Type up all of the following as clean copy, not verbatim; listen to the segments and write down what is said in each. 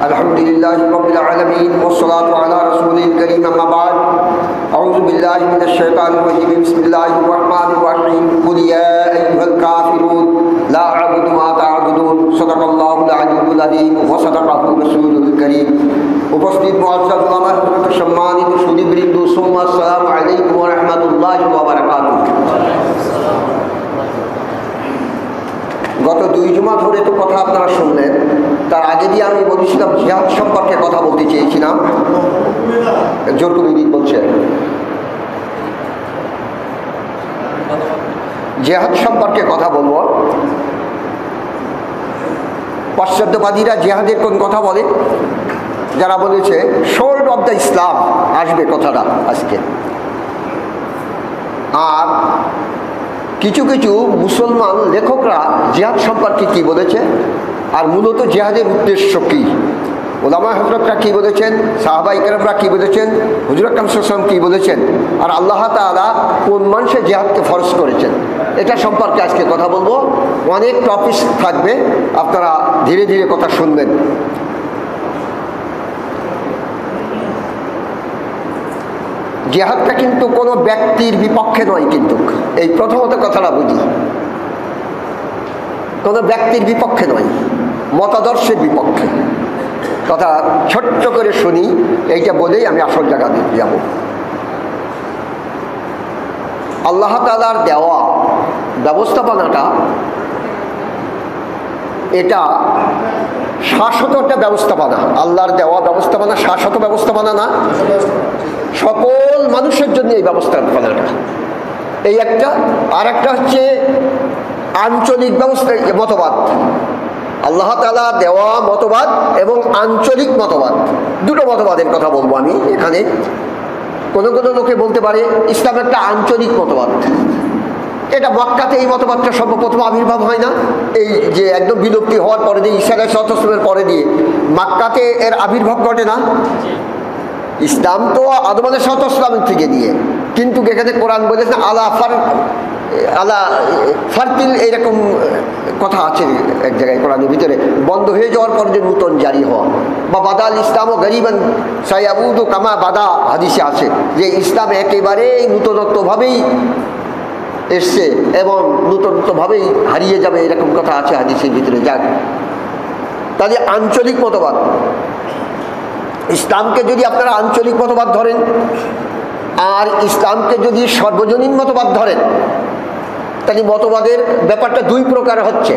अल्हम्दुलिल्लाहि रब्बिल आलमीन वस्सलातु अला रसूलिल करीम अम्मा बाद अऊज़ु बिल्लाहि मिनश शैतानिर रजीम बिस्मिल्लाहिर रहमानिर रहीम कुल या अय्युहल काफिरून ला अअबुदु मा ता'बुदून सदक़ल्लाहुल अलीयुल अज़ीम व सदक़हु रसूलुल करीम। उपस्थित मुअज़्ज़ज़ उलमा हज़रत सम्मानित सुधीबृंद सुम्मा अस्सलामु अलैकुम व रहमतुल्लाहि व बाराकातुहू। गत दुई जुमा धरे तो कथा আপনারা শুনলেন। তার আগে দিয়ে আমি বলেছিলাম জিহাদ সম্পর্কে কথা বলতে চেয়েছিলাম। জোর করে দিন বলছেন জিহাদ সম্পর্কে কথা বলবো। পাশ্চাত্যবাদীরা জিহাদের কোন কথা বলে, যারা বলেছে সোর্ড অফ দ্য ইসলাম আসবে কথাটা আজকে। আর কিছু কিছু মুসলমান লেখকরা জিহাদ সম্পর্কে কি বলেছে আর মূলত জিহাদের উদ্দেশ্য কি, ওলামা হযরতরা কি বলেছেন, সাহাবা ইকরামরা কি বলেছেন, হুজুর আকরাম সাল্লাল্লাহু আলাইহি ওয়াসাল্লাম কি বলেছেন, আর আল্লাহ তাআলা কোন মানুষে জিহাদকে ফরজ করেছেন, এটা সম্পর্কে আজকে কথা বলবো। অনেক টপিক থাকবে, আপনারা ধীরে ধীরে কথা শুনবেন। জিহাদটা কিন্তু কোনো ব্যক্তির বিপক্ষে নয়, কিন্তু এই প্রথমত কথাটা বুঝি, কোনো ব্যক্তির বিপক্ষে নয়, মতাদর্শের বিপক্ষে। কথা ছোট্ট করে শুনি, এইটা বলেই আমি আসল জায়গাতে যাব। আল্লাহ তাআলার দেওয়া ব্যবস্থাপনাটা এটা শাশ্বত একটা ব্যবস্থাপনা। আল্লাহর দেওয়া ব্যবস্থাপনা শাশ্বত ব্যবস্থাপনা না, সকল মানুষের জন্য এই ব্যবস্থাপনাটা এই একটা। আর একটা হচ্ছে আঞ্চলিক ব্যবস্থা মতবাদ, আল্লাহ তাআলা দেওয়া মতবাদ এবং আঞ্চলিক মতবাদ, দুটো মতবাদের কথা বলবো আমি এখানে। কোনো কোনো লোকে বলতে পারে ইসলাম একটা আঞ্চলিক মতবাদ। এটা মক্কাতে এই মতবাদটা সর্বপ্রথম আবির্ভাব হয় না, এই যে একদম বিলুপ্তি হওয়ার পরে দিয়ে ঈসা আলাইহিস সালামের পরে দিয়ে মক্কাতে এর আবির্ভাব ঘটে না। ইসলাম তো আদম আলাইহিস সালামের থেকে নিয়ে, কিন্তু এখানে কোরআন বলেছে আলা ফারতিল, এইরকম কথা আছে এক জায়গায় কোরআনের ভিতরে, বন্ধ হয়ে যাওয়ার পর যে নূতন জারি হওয়া, বা বাদাল ইসলাম ও গরিবান সায়াবুদু কামা বাদা, হাদিসে আছে যে ইসলাম একেবারেই নূতনত্বভাবেই এসছে এবং নূতনত্বভাবেই হারিয়ে যাবে, এরকম কথা আছে হাদিসের ভিতরে। যাক, তাহলে আঞ্চলিক মতবাদ, ইসলামকে যদি আপনারা আঞ্চলিক মতবাদ ধরেন আর ইসলামকে যদি সর্বজনীন মতবাদ ধরেন, তাহলে মতবাদের ব্যাপারটা দুই প্রকার হচ্ছে,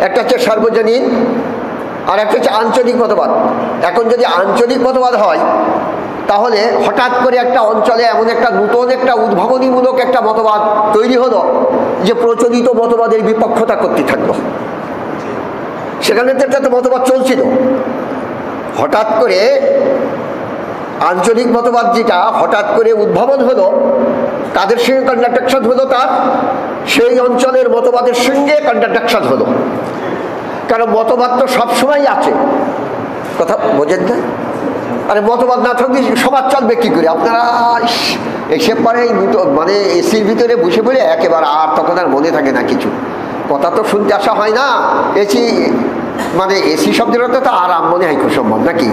একটা হচ্ছে সর্বজনীন আর একটা হচ্ছে আঞ্চলিক মতবাদ। এখন যদি আঞ্চলিক মতবাদ হয়, তাহলে হঠাৎ করে একটা অঞ্চলে এমন একটা নূতন একটা উদ্ভাবনীমূলক একটা মতবাদ তৈরি হলো যে প্রচলিত মতবাদের বিপক্ষতা করতে থাকলো। সেখানে তো একটা মতবাদ চলছিল, হঠাৎ করে আঞ্চলিক মতবাদ যেটা হঠাৎ করে উদ্ভাবন হলো, তাদের সঙ্গে কন্ট্রাডিকশন হলো, তার সেই অঞ্চলের মতবাদের সঙ্গে কন্ট্রাডিকশন হলো। কারণ মতবাদ তো সবসময় আছে, কথা বোঝেন না? আরে মতবাদ না থাকলে সমাজ চলবে কী করে? আপনারা এসে পরে মানে এসির ভিতরে বসে পড়ে একেবারে আর তখন আর মনে থাকে না কিছু, কথা তো শুনতে আসা হয় না। এসি মানে এসি শব্দের অর্থ তো আরাম মনে হয় খুব সম্ভব, নাকি?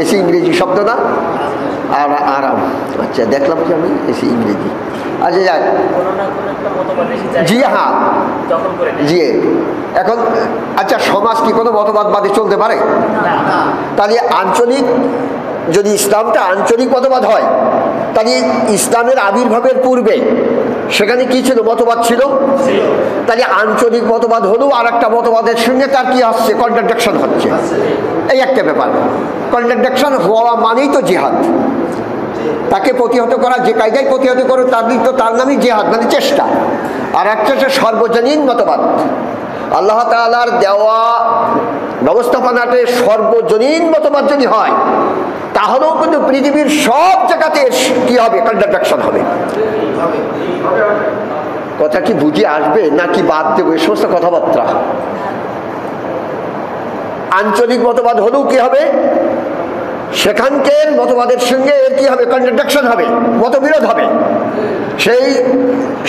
এসি ইংরেজি শব্দ না, আর আরাম। আচ্ছা, দেখলাম কি আমি এসি ইংরেজি। আচ্ছা যাক, জি হ্যাঁ জি। এখন আচ্ছা, সমাজ কি কোনো মতবাদ বাদে চলতে পারে? তাহলে আঞ্চলিক, যদি ইসলামটা আঞ্চলিক মতবাদ হয়, তাহলে ইসলামের আবির্ভাবের পূর্বে সেখানে কি ছিল? মতবাদ ছিল। তাহলে আঞ্চলিক মতবাদ হলেও আর একটা মতবাদের সঙ্গে তার কি হচ্ছে? কন্ট্রাডিকশন হচ্ছে। এই একটা ব্যাপার, কন্ট্রাডিকশন হওয়া মানেই তো জিহাদ। তাকে প্রতিহত করা, যে কায়দায় প্রতিহত করো তার নামই জিহাদ, মানে চেষ্টা। আর একটা হচ্ছে সর্বজনীন মতবাদ। আল্লাহ তাআলার দেওয়া ব্যবস্থাপনাতে সর্বজনীন মতবাদ যদি হয়, তাহলেও কিন্তু পৃথিবীর সব জায়গাতে কি হবে? কন্ট্রাডিকশন হবে। কথা কি বুঝে আসবে নাকি বাদ দেবো এই সমস্ত কথাবার্তা? আঞ্চলিক মতবাদ হলেও কি হবে? সেখানকার মতবাদের সঙ্গে এর কি হবে? কন্ট্রাডিকশন হবে, মতবিরোধ হবে।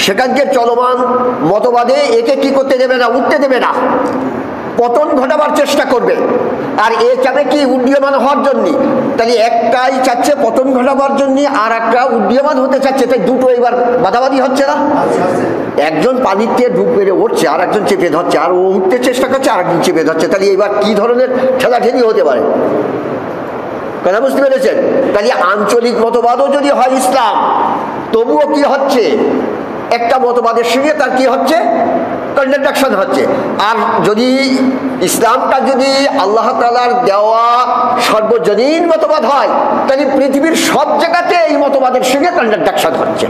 সেখানকার চলমান মতবাদে একে কি করতে দেবে না? উঠতে দেবে না। পতন ঘটাবার চেষ্টা করবে। আর এ চাবে কি উড্ডীয়মান হওয়ার জন্য। তাহলে একটাই চাচ্ছে পতন ঘটাবার জন্য, আর একটা উড্ডীয়মান হতে চাচ্ছে, তাই দুটো এবার বাদাবাদি হচ্ছে না। একজন পানিতে ডুব মেরে উঠছে, আর একজন চেপে ধরছে, আর ও উঠতে চেষ্টা করছে, আর একজন চেপে ধরছে। তাহলে এবার কি ধরনের ঠেলাঠেলি হতে পারে, কথা বুঝতে পেরেছেন? তাহলে আঞ্চলিক মতবাদও যদি হয় ইসলাম, তবুও কি হচ্ছে, একটা মতবাদের সঙ্গে তার কি হচ্ছে, কন্ট্রাডিকশন হচ্ছে। আর যদি ইসলামটা যদি আল্লাহ তাআলার দেওয়া সর্বজনীন মতবাদ হয়, তাহলে পৃথিবীর সব জায়গাতে এই মতবাদের সঙ্গে কন্ট্রাডিকশন হচ্ছে।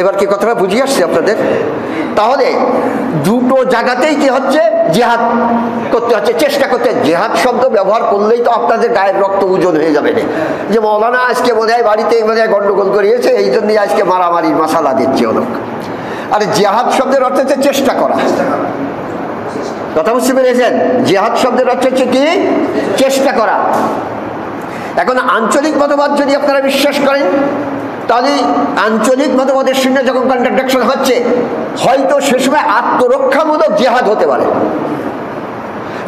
এবার কি কথাটা বুঝিয়ে আসছে আপনাদের? তাহলে দুটো জায়গাতেই কি হচ্ছে, জিহাদ করতে হচ্ছে, চেষ্টা করতে। জিহাদ শব্দ ব্যবহার করলেই তো আপনাদের গায়ের রক্ত ওজন হয়ে যাবে না, যে মৌলানা আজকে বোধ হয় বাড়িতে গন্ডগোল করিয়েছে, এই জন্যই আজকে মারামারির মশালা দিচ্ছে অনেক। আরে জিহাদ শব্দের অর্থ হচ্ছে চেষ্টা করা, কথা বুঝতে পেরেছেন? জিহাদ শব্দের অর্থ হচ্ছে কি, চেষ্টা করা। এখন আঞ্চলিক মতবাদ যদি আপনারা বিশ্বাস করেন, তাহলে আঞ্চলিক মতবাদের সঙ্গে যখন কন্ট্রাডিকশন হচ্ছে, হয়তো সে সময় আত্মরক্ষামূলক জিহাদ হতে পারে,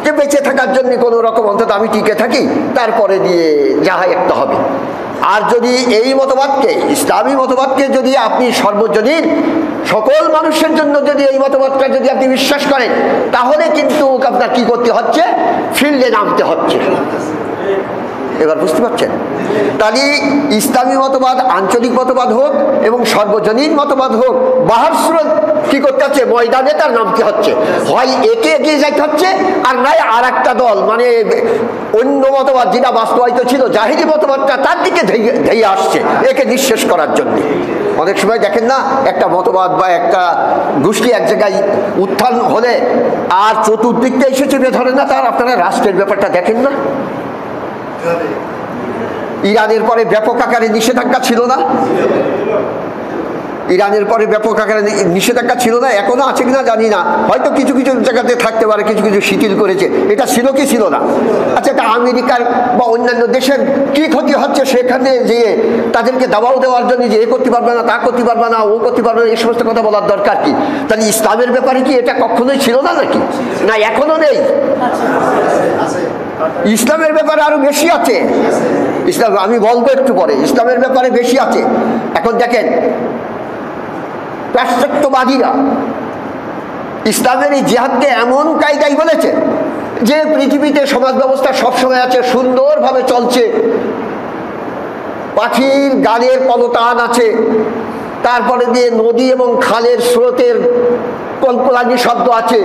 যে বেঁচে থাকার জন্য কোনো রকম অন্তত আমি টিকে থাকি, তারপরে দিয়ে যাহা একটা হবে। আর যদি এই মতবাদকে, ইসলামী মতবাদকে যদি আপনি সর্বজনীন সকল মানুষের জন্য যদি এই মতবাদটা যদি আপনি বিশ্বাস করেন, তাহলে কিন্তু আপনার কি করতে হচ্ছে, ফিল্ডে নামতে হচ্ছে। এবার বুঝতে পারছেন? তাহলে ইসলামী মতবাদ, আঞ্চলিক মতবাদ হোক এবং সর্বজনীন মতবাদ হোক, বাহার সুরত কি করতে হচ্ছে, ময়দানে তার নামতে হচ্ছে। হয় একে এগিয়ে যাইতে হচ্ছে, আর নাই আর একটা দল, মানে অন্য মতবাদ যেটা বাস্তবায়িত ছিল, জাহিরি মতবাদটা তার দিকে ধেয়ে আসছে একে নিঃশেষ করার জন্য। অনেক সময় দেখেন না, একটা মতবাদ বা একটা গোষ্ঠী এক জায়গায় উত্থান হলে আর চতুর্দিকটা এসে চেপে ধরে না তার। আপনারা রাষ্ট্রের ব্যাপারটা দেখেন না, ইরানের পরে ব্যাপক আকারে নিষেধাজ্ঞা ছিল না, ইরানের পরে ব্যাপক আকারে নিষেধাজ্ঞা ছিল না, এখনো আছে কিনা জানি না, হয়তো কিছু কিছু জায়গাতে থাকতে পারে, কিছু কিছু শিথিল করেছে। এটা ছিল কি ছিল না? আচ্ছা, এটা আমেরিকার বা অন্যান্য দেশের কি ক্ষতি হচ্ছে সেখানে যেয়ে তাদেরকে দাবাও দেওয়ার জন্য যে এ করতে পারবে না, তা করতে পারবে না, ও করতে পারবে না, এই সমস্ত কথা বলার দরকার কি? তাহলে ইসলামের ব্যাপারে কি এটা কখনোই ছিল না নাকি? না, এখনো নেই? ইসলামের ব্যাপারে আরো বেশি আছে। ইসলাম আমি বলবো একটু পরে, ইসলামের ব্যাপারে বেশি আছে। এখন দেখেন, পাশ্চাত্যবাদীরা ইসলামের এই জিহাদকে এমন কায়দায় বলেছে যে পৃথিবীতে সমাজ ব্যবস্থা সবসময় আছে, সুন্দরভাবে চলছে, পাখির গানের কলতান আছে, তারপরে দিয়ে নদী এবং খালের স্রোতের কল্পলানি শব্দ আছে,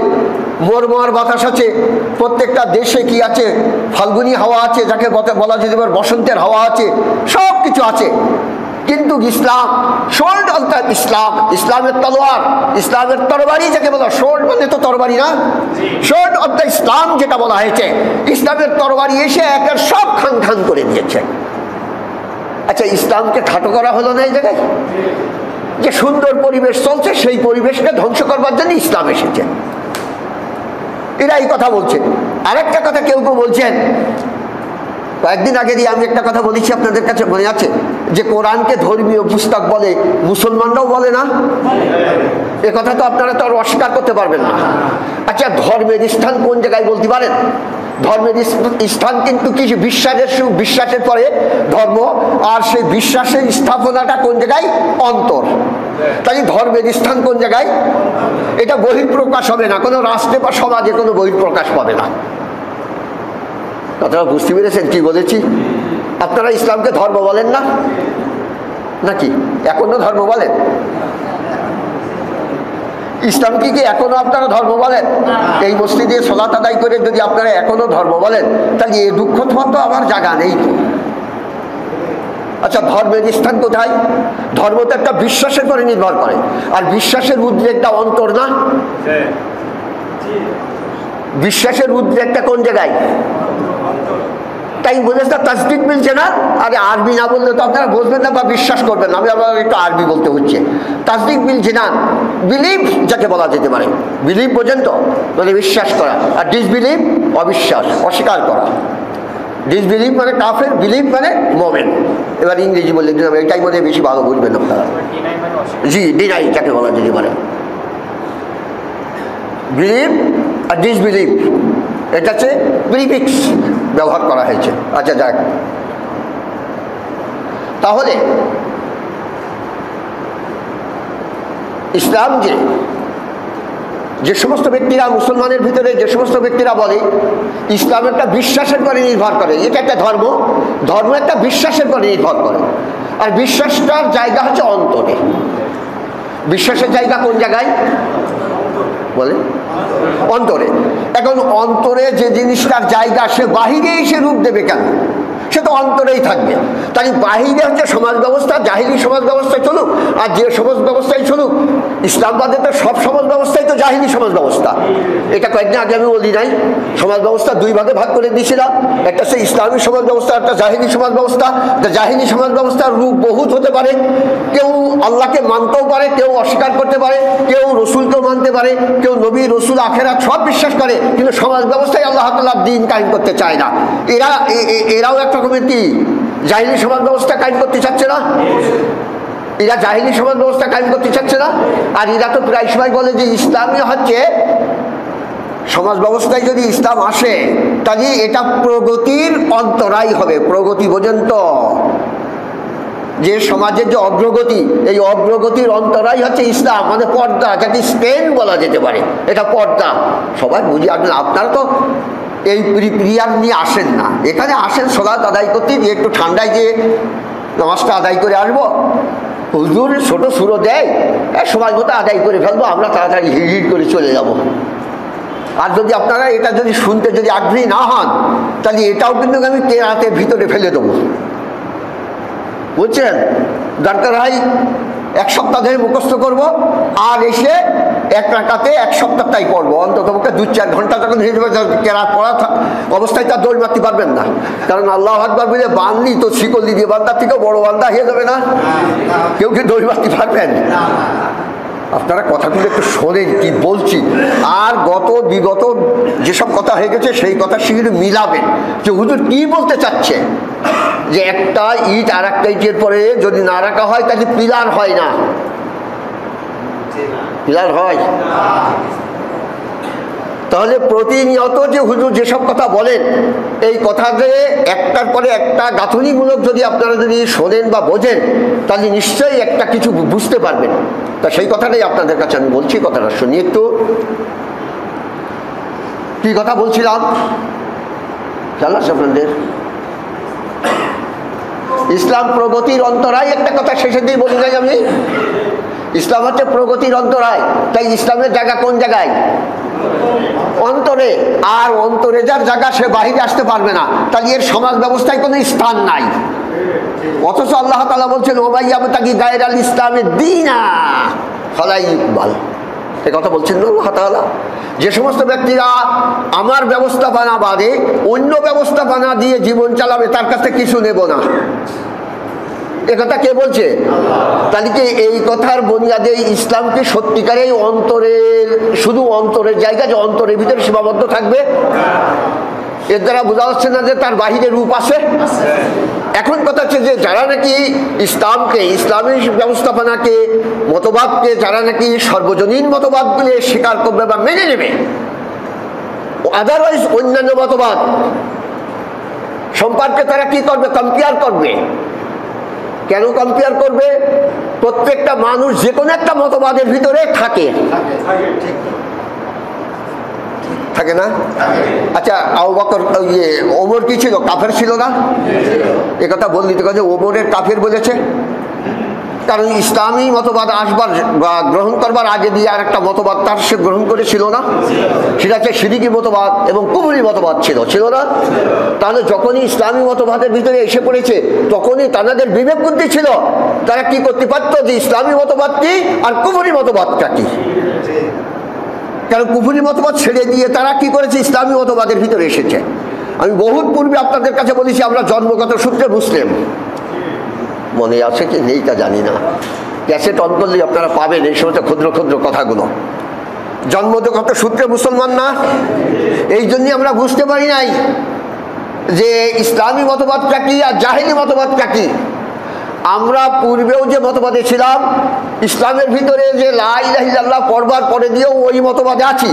মরমর বাতাস আছে, প্রত্যেকটা দেশে কি আছে, ফাল্গুনী হাওয়া আছে, যাকে বলা যেতে পারে বসন্তের হাওয়া আছে, সব কিছু আছে। কিন্তু ইসলাম, শোল্ড অফ দ্য ইসলাম, ইসলামের তলোয়ার, ইসলামের তরবারি যাকে বলা, শোল্ড মানে তো তরবারি না, শোল্ড অফ দ্য ইসলাম যেটা বলা হয়েছে, ইসলামের তরবারি এসে একের সব খান খান করে দিয়েছে। আচ্ছা, ইসলামকে খাটো করা হলো না এই জায়গায়? যে সুন্দর পরিবেশ চলছে, সেই পরিবেশকে ধ্বংস করবার জন্য ইসলাম এসেছে। এরা এই কথা বলছে। আরেকটা কথা কেউ কেউ বলছেন, কয়েকদিন আগে দিয়ে আমি একটা কথা বলেছি, আপনাদের কাছে মনে আছে, যে কোরআনকে ধর্মীয় পুস্তক বলে, মুসলমানরাও বলে না? এ কথা তো আপনারা তো আর অস্বীকার করতে পারবেন না। আচ্ছা, ধর্মের স্থান কোন জায়গায় বলতে পারেন? ধর্মের স্থান কিন্তু কিছু বিশ্বাসের পরে ধর্ম, আর সেই বিশ্বাসের স্থাপনাটা কোন জায়গায়? অন্তর। তাই ধর্মের স্থান কোন জায়গায়? এটা বহিঃপ্রকাশ হবে না, কোনো রাষ্ট্রে বা সমাজে কোনো বহিঃপ্রকাশ পাবে না। কথাটা বুঝতে পেরেছেন কি বলেছি? আপনারা ইসলামকে ধর্ম বলেন না নাকি? এখনো ধর্ম বলেন? ইসলামকে কি এখনো আপনারা ধর্ম বলেন? এই মসজিদে সালাত আদায় করে যদি আপনারা এখনো ধর্ম বলেন, তাহলে এই দুঃখ তোমার তো আমার জায়গা নেই তো। আচ্ছা, ধর্মের স্থান কোথায়? ধর্ম তো একটা বিশ্বাসের পরে নির্ভর করে, আর বিশ্বাসের উদ্রেকটা অন্তর না? বিশ্বাসের উদ্রেকটা কোন জায়গায়? তাই বুঝেছে না, তাসদিক মিলছে না। আরে আরবি না বললে তো আপনারা বুঝবেন না বা বিশ্বাস করবেন না, আমি আবার একটু আরবি বলতে হচ্ছে। তাসদিক মিলছে না, বিলিভ যাকে বলা যেতে পারে, বিলিভ বোঝেন তো, মানে বিশ্বাস করা। আর ডিসবিলিভ অবিশ্বাস, অস্বীকার করা। ডিসবিলিভ মানে কাফের, বিলিভ মানে মোমেন। এবার ইংরেজি বললে এটাই মনে বেশি ভালো বুঝবেন আপনারা। জি, ডিনাই যাকে বলা যেতে পারে। বিলিভ আর ডিসবিলিভ এটা হচ্ছে প্রিফিক্স ব্যবহার করা হয়েছে। আচ্ছা যাক, তাহলে ইসলাম যে সমস্ত ব্যক্তিরা মুসলমানের ভিতরে যে সমস্ত ব্যক্তিরা বলে ইসলাম একটা বিশ্বাসের পরে নির্ভর করে, এটা একটা ধর্ম, ধর্ম একটা বিশ্বাসের পরে নির্ভর করে, আর বিশ্বাসটার জায়গা হচ্ছে অন্তরে। বিশ্বাসের জায়গা কোন জায়গায় বলে? অন্তরে। এখন অন্তরে যে জিনিসটার জায়গা, সে বাহিরে এসে রূপ দেবে কেন? সে তো অন্তরেই থাকবে। তাই বাহিরে হচ্ছে সমাজ ব্যবস্থা, জাহিলি সমাজ ব্যবস্থায় চলুক আর যে সমাজ ব্যবস্থায় চলুক, ইসলামবাদে তো সব সমাজ ব্যবস্থাই তো জাহিলি সমাজ ব্যবস্থা। এটা কয়েকদিন আগে আমি বলি নাই, সমাজ ব্যবস্থা দুই ভাগে ভাগ করে দিয়েছিলাম, একটা হচ্ছে ইসলামী সমাজ ব্যবস্থা, একটা জাহিলি সমাজ ব্যবস্থা। জাহিলি সমাজ ব্যবস্থার রূপ বহুত হতে পারে, কেউ আল্লাহকে মানতেও পারে, কেউ অস্বীকার করতে পারে, কেউ রসুলকেও মানতে পারে, কেউ নবী রসুল আখেরাত সব বিশ্বাস করে, কিন্তু সমাজ ব্যবস্থায় আল্লাহ তাআলার দ্বীন কায়েম করতে চায় না। এরাও এক রকমের কি জাহিলি সমাজ ব্যবস্থা কায়েম করতে চাচ্ছে না? এরা জাহিলি সমাজ ব্যবস্থা কায়েম করতে চাচ্ছে না। আর এরা তো প্রায় সময় বলে যে ইসলামই হচ্ছে সমাজ ব্যবস্থায় যদি ইসলাম আসে তাহলে এটা প্রগতির অন্তরায় হবে। প্রগতি পর্যন্ত যে সমাজের যে অগ্রগতি, এই অগ্রগতির অন্তরায় হচ্ছে ইসলাম, মানে পর্দা, যাকে স্পেন বলা যেতে পারে। এটা পর্দা সবাই বুঝি আসবেন। আপনারা তো এই প্রিয়ার নিয়ে আসেন না, এখানে আসেন সালাত আদায় করতে, যে একটু ঠান্ডায় গিয়ে নামাজটা আদায় করে আসবো। হুজুর ছোট সুরো দেয়, সময় মতো আদায় করে ফেলবো, আমরা তাড়াতাড়ি হিড় করে চলে যাব। আর যদি আপনারা এটা যদি শুনতে যদি আগ্রহী না হন, তাহলে এটাও কিন্তু আমি কেরাতের ভিতরে ফেলে দেবো, বুঝছেন? দরকার হয় এক সপ্তাহ ধরে মুখস্থ করবো, আর এসে এক রাকাতে এক সপ্তাহটাই পড়বো, অন্তত পক্ষে 2-4 ঘন্টা যখন হয়ে যাবে, কেরাত পড়া অবস্থায় তার দৌড় মারতে পারবেন না। কারণ আল্লাহ আকবার বলে বানলি তো শিকলি দিয়ে বান্দার থেকেও বড় বান্দা হয়ে যাবে না? কেউ কি দৌড় মারতে পারবেন? আপনারা কথাগুলো একটু শোনেন কি বলছি। আর বিগত যেসব কথা হয়ে গেছে সেই কথা সেগুলো মিলাবেন, যে হুজুর কি বলতে চাচ্ছে। যে একটা ইট আর একটা ইটের পরে যদি না রাখা হয় তাহলে পিলার হয় না। পিলার হয়? তাহলে প্রতিনিয়ত যে হুজুর যেসব কথা বলেন, এই কথাতে একটার পরে একটা গাঁথনিমূলক যদি আপনারা যদি শোনেন বা বোঝেন, তাহলে নিশ্চয়ই একটা কিছু বুঝতে পারবেন। তা সেই কথাটাই আপনাদের কাছে আমি বলছি, কথাটা শুনি একটু। কি কথা বলছিলাম জানাস আপনাদের? ইসলাম প্রগতির অন্তরায়, একটা কথা শেষের দিয়ে বলি নাই আমি, ইসলাম হচ্ছে প্রগতির অন্তরায়। তাই ইসলামের জায়গা কোন জায়গায়? অন্তরে। আর অন্তরে যার জায়গা, সে বাহিরে আসতে পারবে না, তাহলে এর সমাজ ব্যবস্থায় কোনো স্থান নাই। অথচ আল্লাহ তাআলা বলছেন ওমাইয়াবতাগি গায়রাল ইসলামে দীনা ফালা ইকবাল। এই কথা বলছেন না আল্লাহ তাআলা? যে সমস্ত ব্যক্তিরা আমার ব্যবস্থাপনা বাদে অন্য ব্যবস্থাপনা দিয়ে জীবন চালাবে, তার কাছে কিছু নেব না। একথা কে বলছে? তাহলে কি এই কথার বুনিয়াদে ইসলামকে সত্যিকারের অন্তরের, শুধু অন্তরের জায়গা, যে অন্তরের ভিতরে সীমাবদ্ধ থাকবে? এর দ্বারা বোঝা যাচ্ছে না যে তার বাহিরে রূপ আছে। এখন কথা হচ্ছে যে যারা নাকি ইসলামকে, ইসলামী ব্যবস্থাপনাকে, মতবাদকে যারা নাকি সর্বজনীন মতবাদগুলি স্বীকার করবে বা মেনে নেবে, আদারওয়াইজ অন্যান্য মতবাদ সম্পর্কে তারা কি করবে? কম্পেয়ার করবে। কেন কম্পেয়ার করবে? প্রত্যেকটা মানুষ যে কোনো একটা মতবাদের ভিতরে থাকে, থাকে না? আচ্ছা, আবু বকর ওমর কি ছিল? কাফের ছিল না? একথা বললি তো, ওমরের কাফের বলেছে, কারণ ইসলামী মতবাদ আসবার বা গ্রহণ করবার আগে দিয়ে আর একটা মতবাদ তার সে গ্রহণ করেছিল না? সেটা হচ্ছে শিরকি মতবাদ এবং কুফরি মতবাদ ছিল না? তাহলে যখনই ইসলামী মতবাদের ভিতরে এসে পড়েছে, তখনই তাদের বিবেক বুদ্ধি ছিল, তারা কি করতে পারতো যে ইসলামী মতবাদ কি আর কুফরি মতবাদটা কি। কারণ কুফরি মতবাদ ছেড়ে দিয়ে তারা কি করেছে? ইসলামী মতবাদের ভিতরে এসেছে। আমি বহুত পূর্বে আপনাদের কাছে বলেছি, আমরা জন্মগত সূত্রে মুসলিম। মনে আছে কি নেই তা জানি না, ক্যাসেট অন করলে আপনারা পাবেন এই সমস্ত ক্ষুদ্র ক্ষুদ্র কথাগুলো। জন্মগত সূত্রে মুসলমান না, এই জন্যই আমরা বুঝতে পারি নাই যে ইসলামী মতবাদটা কি আর জাহিলি মতবাদটা কি। আমরা পূর্বেও যে মতবাদে ছিলাম, ইসলামের ভিতরে যে লা ইলাহা ইল্লাল্লাহ পড়বার পরে দিয়েও ওই মতবাদে আছি।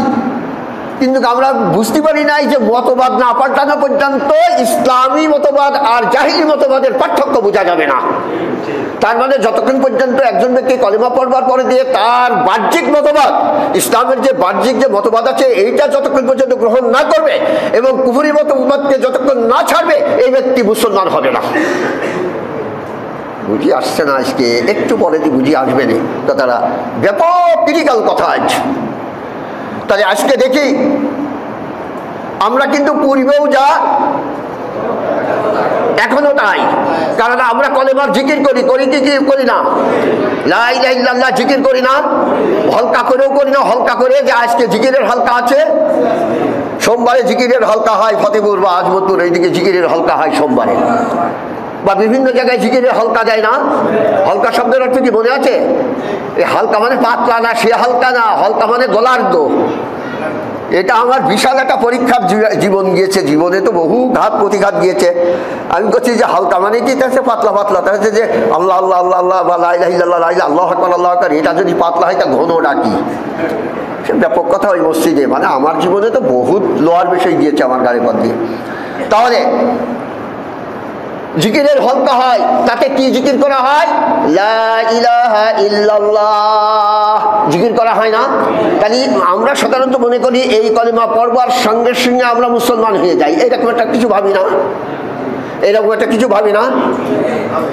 কিন্তু আমরা বুঝতে পারি নাই যে মতবাদ না পাল্টানো পর্যন্ত ইসলামী মতবাদ আর জাহিলি মতবাদের পার্থক্য বোঝা যাবে না। তার মানে যতক্ষণ পর্যন্ত একজন ব্যক্তি কলেমা পড়বার পরে দিয়ে তার বাহ্যিক মতবাদ, ইসলামের যে বাহ্যিক যে মতবাদ আছে এইটা যতক্ষণ পর্যন্ত গ্রহণ না করবে এবং কুফরি মতবাদকে যতক্ষণ না ছাড়বে, এই ব্যক্তি মুসলমান হবে না। বুঝি আসছে না? আজকে একটু পরে বুঝি আসবে না কথাটা, ব্যাপক ক্রিটিক্যাল কথা আজ। তাহলে আজকে দেখি আমরা কিন্তু পূর্বেও যা এখনো তাই, কারণ আমরা কলেমার জিকির করি কি করি না? লা ইলাহা ইল্লাল্লাহ জিকির করি না, হলকা করেও করি না। হলকা করে যে আজকে জিকিরের হালকা আছে, সোমবারে জিকিরের হালকা হয় ফতেপুর বা আজমতপুর, এইদিকে জিকিরের হালকা হয় সোমবারে, বা বিভিন্ন জায়গায় জিকিরের হালকা দেয় না। হালকা শব্দের অর্থ কি মনে আছে? এই হালকা মানে পাতলা না, সে হালকা না, হালকা মানে গোলার্ধ। এটা আমার বিশাল একটা পরীক্ষার জীবন গিয়েছে, জীবনে তো বহু ঘাত প্রতিঘাত গিয়েছে। আমি বলছি যে হালকা মানে কি, তাহলে পাতলা পাতলা, তাহলে যে আল্লাহ আল্লাহ আল্লাহ আল্লাহ বা লা ইলাহা ইল্লাল্লাহ আল্লাহু আকবার আল্লাহু আকবার, এটা যদি পাতলা হয় তা ঘন ডাকি, সে ব্যাপক কথা ওই মসজিদে। মানে আমার জীবনে তো বহুত লোয়ার বিষয় গিয়েছে আমার গাড়ি পথ দিয়ে। তাহলে জিকিরের হালকা হয়, তাতে কি জিকির করা হয়? লা ইলাহা ইল্লাল্লাহ জিকির করা হয় না? তাহলে আমরা সাধারণত মনে করি এই কলেমা পড়বার সঙ্গে সঙ্গে আমরা মুসলমান হয়ে যাই, এরকম একটা কিছু ভাবি না? এরকম একটা কিছু ভাবি না?